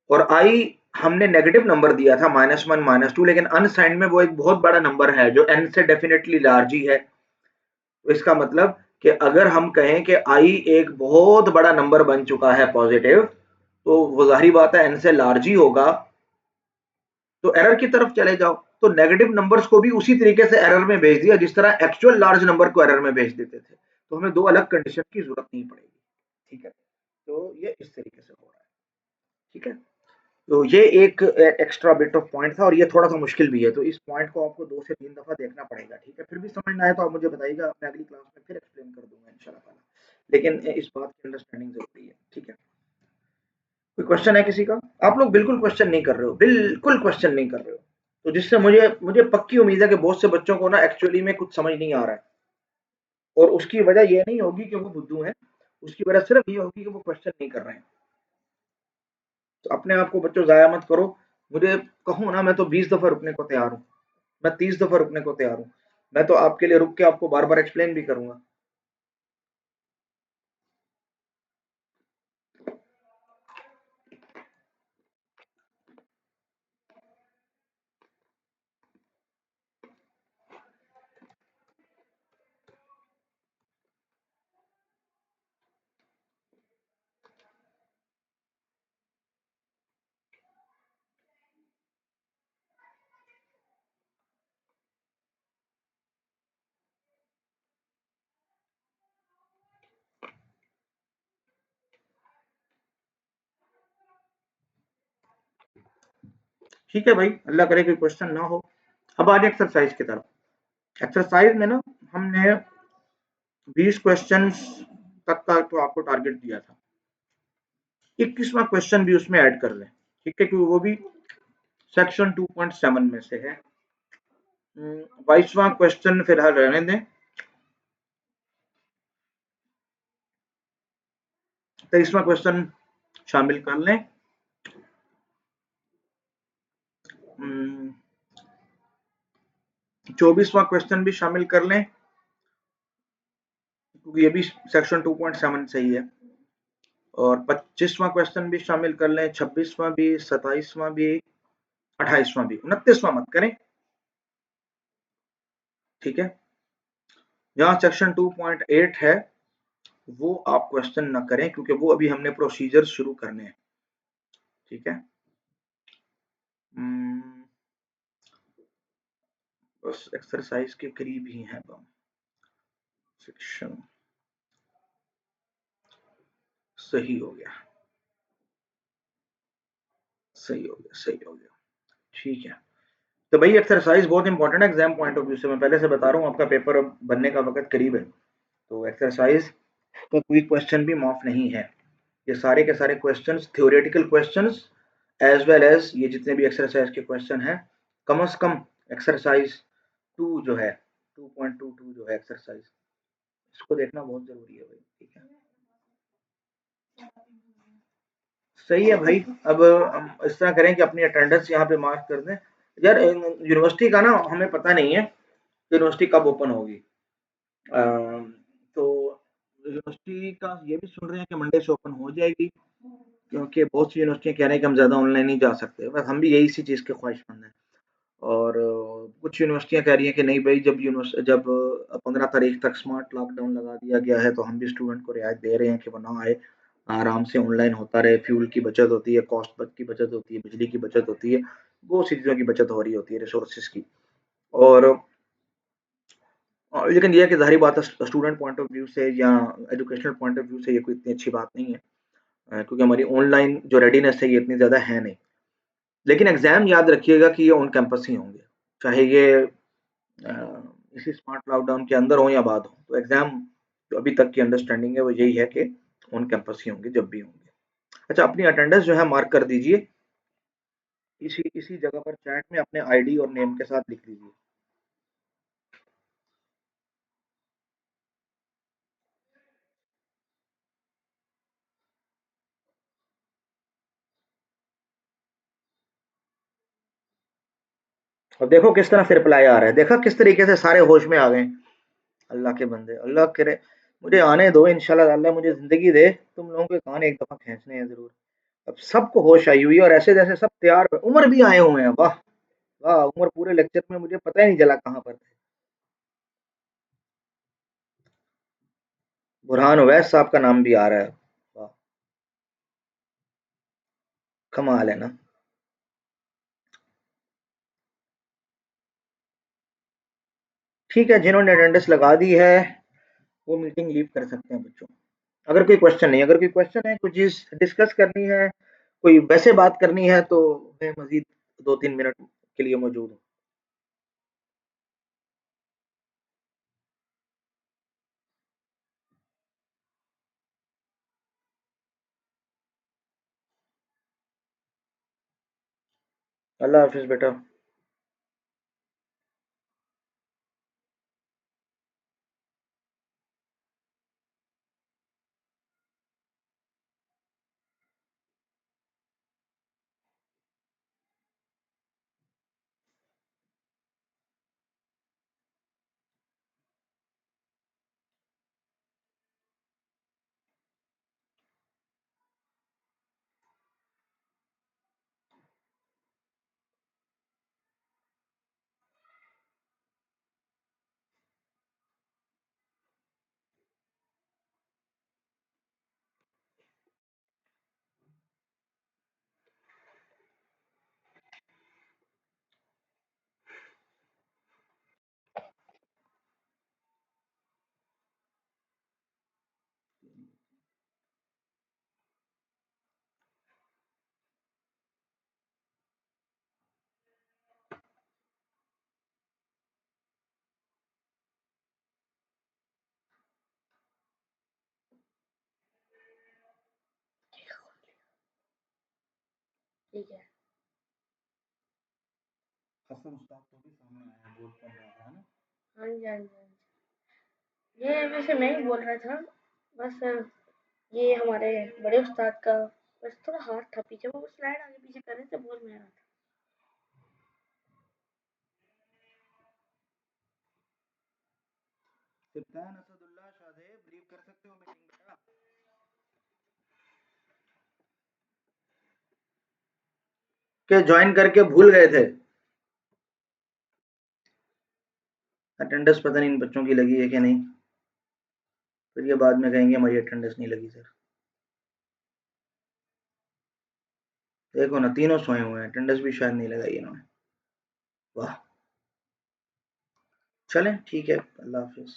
और i हमने नेगेटिव नंबर दिया था -1 -2, लेकिन अनसाइंड में वो एक बहुत बड़ा नंबर है जो n से डेफिनेटली लार्ज ही है। तो इसका मतलब कि अगर हम कहें कि i एक बहुत बड़ा नंबर बन चुका है पॉजिटिव, तो वो जाहिर बात है n से लार्ज ही होगा, तो एरर की तरफ चले जाओ। तो नेगेटिव नंबर्स को भी उसी तरीके से एरर में भेज दिया जिस तरह एक्चुअल लार्ज नंबर को एरर में भेज देते थे। तो हमें दो अलग कंडीशन की जरूरत नहीं पड़ेगी। ठीक है, तो ये इस तरीके से हो रहा है। ठीक है, तो ये एक एक्स्ट्रा बिट ऑफ पॉइंट था और ये थोड़ा सा मुश्किल भी है, तो इस पॉइंट को आपको 2 से 3 दफा देखना पड़ेगा। ठीक है, फिर भी समझ ना आए तो आप मुझे बताइएगा, मैं अगली क्लास में फिर एक्सप्लेन कर दूंगा इंशाल्लाह। लेकिन इस बात की अंडरस्टैंडिंग जरूरी है। ठीक है, कोई क्वेश्चन है किसी का? आप लोग बिल्कुल क्वेश्चन नहीं कर रहे हो, बिल्कुल क्वेश्चन नहीं कर रहे हो, तो जिससे मुझे पक्की उम्मीद है कि बहुत से बच्चों को ना एक्चुअली में कुछ समझ नहीं आ रहा है। और उसकी वजह ये नहीं होगी कि वो बुद्धू हैं, उसकी वजह सिर्फ ये होगी कि वो क्वेश्चन नहीं कर रहे हैं। तो अपने आप को बच्चों जाया मत करो। मुझे कहूँ ना, मैं तो 20 दफा रुकने को तैयार हूँ, मैं 30 दफा रुकने को तैयार हूँ। मैं तो आपके लिए रुक के आपको बार बार एक्सप्लेन भी करूंगा। ठीक है भाई, अल्लाह करे कोई क्वेश्चन ना हो। अब आज एक्सरसाइज की तरफ। एक्सरसाइज में ना हमने 20 क्वेश्चंस तक का तो आपको टारगेट दिया था। 21वां क्वेश्चन भी उसमें ऐड कर लें। ठीक है, क्योंकि वो भी सेक्शन 2.7 में से है। 22वां क्वेश्चन फिलहाल रहने दें। 23वां क्वेश्चन शामिल कर लें। 24वां क्वेश्चन भी शामिल कर लें, क्योंकि ये भी सेक्शन 2.7 से ही है। और 25वां क्वेश्चन भी शामिल कर लें, 26वां भी, 27वां भी, 28वां भी। 29वां मत करें। ठीक है, जहां सेक्शन 2.8 है वो आप क्वेश्चन ना करें, क्योंकि वो अभी हमने प्रोसीजर शुरू करने हैं। ठीक है, बस एक्सरसाइज के करीब ही है हम। सेक्शन सही हो गया, सही हो गया, सही हो गया, ठीक है। तो भाई एक्सरसाइज बहुत इंपॉर्टेंट है एग्जाम पॉइंट ऑफ व्यू से, मैं पहले से बता रहा हूँ, आपका पेपर अब बनने का वक्त करीब है, तो एक्सरसाइज का कोई क्वेश्चन भी माफ नहीं है। ये सारे के सारे questions theoretical questions as well as ये जितने भी एक्सरसाइज के क्वेश्चन हैं, कम से कम एक्सरसाइज 2 जो है 2.22 जो है एक्सरसाइज, इसको देखना बहुत जरूरी है भाई, ठीक है। सही है भाई। अब हम इस तरह करें कि अपनी अटेंडेंस यहाँ पे मार्क कर दें। यार यूनिवर्सिटी का ना हमें पता नहीं है यूनिवर्सिटी कब ओपन होगी, तो यूनिवर्सिटी का ये भी सुन रहे हैं कि मंडे से ओपन हो जाएगी, क्योंकि बहुत सी यूनिवर्सिटियाँ कह रहे हैं कि हम ज़्यादा ऑनलाइन नहीं जा सकते, बस हम भी यही सी चीज़ के ख्वाहिशमंद हैं। और कुछ यूनिवर्सिटियाँ कह रही हैं कि नहीं भाई, जब 15 तारीख तक स्मार्ट लॉकडाउन लगा दिया गया है तो हम भी स्टूडेंट को रियायत दे रहे हैं कि वो ना आए, आराम से ऑनलाइन होता रहे, फ्यूल की बचत होती है, कॉस्ट की बचत होती है, बिजली की बचत होती है, बहुत सी चीज़ों की बचत हो रही होती है, रिसोर्सेज की। और लेकिन ये है कि ज़ाहिर बात है स्टूडेंट पॉइंट ऑफ व्यू से या एजुकेशनल पॉइंट ऑफ व्यू से ये कोई इतनी अच्छी बात नहीं है, क्योंकि हमारी ऑनलाइन जो रेडीनेस है ये इतनी ज़्यादा है नहीं। लेकिन एग्ज़ाम याद रखिएगा कि ये ऑन कैंपस ही होंगे, चाहे ये अ, इसी स्मार्ट लॉकडाउन के अंदर हो या बाद हो, तो एग्ज़ाम जो अभी तक की अंडरस्टैंडिंग है वो यही है कि ऑन कैंपस ही होंगे जब भी होंगे। अच्छा, अपनी अटेंडेंस जो है मार्क कर दीजिए, इसी इसी जगह पर चैट में अपने आईडी और नेम के साथ लिख लीजिए। और देखो किस तरह से रिप्लाई आ रहा है, देखा किस तरीके से सारे होश में आ गए। अल्लाह के बंदे, अल्लाह करे मुझे आने दो इंशाल्लाह, अल्लाह मुझे ज़िंदगी दे, तुम लोगों के कान एक दफ़ा खींचने हैं ज़रूर। अब सबको होश आई हुई है और ऐसे जैसे सब तैयार, उमर भी आए हुए हैं, वाह वाह, उमर पूरे लेक्चर में मुझे पता ही नहीं चला कहाँ पर थे। बुरहान उवैस साहब का नाम भी आ रहा है, वाह, कमाल है ना। ठीक है, जिन्होंने अटेंडेंस लगा दी है वो मीटिंग लीव कर सकते हैं बच्चों। अगर कोई क्वेश्चन नहीं, अगर कोई क्वेश्चन है, कोई चीज़ डिस्कस करनी है, कोई वैसे बात करनी है, तो मैं मज़ीद 2-3 मिनट के लिए मौजूद हूँ। अल्लाह हाफ़िज़ बेटा। ठीक है। हसन उस्ताद तो भी सामने आया, बोल पा रहा था ना। हाँ जी, हाँ जी, हाँ जी। ये वैसे मैं ही बोल रहा था, बस ये हमारे बड़े उस्ताद का बस थोड़ा हाथ था पीछे, वो स्लाइड आगे पीछे कर रहे थे, बोल मैं रहा था। सुल्तान असदुल्लाह शाहजेब लीव कर सकते हो मीटिंग बेटा। के ज्वाइन करके भूल गए थे, अटेंडेंस पता नहीं इन बच्चों की लगी है कि नहीं, फिर ये बाद में कहेंगे हमारी अटेंडेंस नहीं लगी सर। देखो ना, तीनों सोए हुए हैं, अटेंडेंस भी शायद नहीं लगाई इन्होंने, वाह। चलें, ठीक है, अल्लाह हाफिज।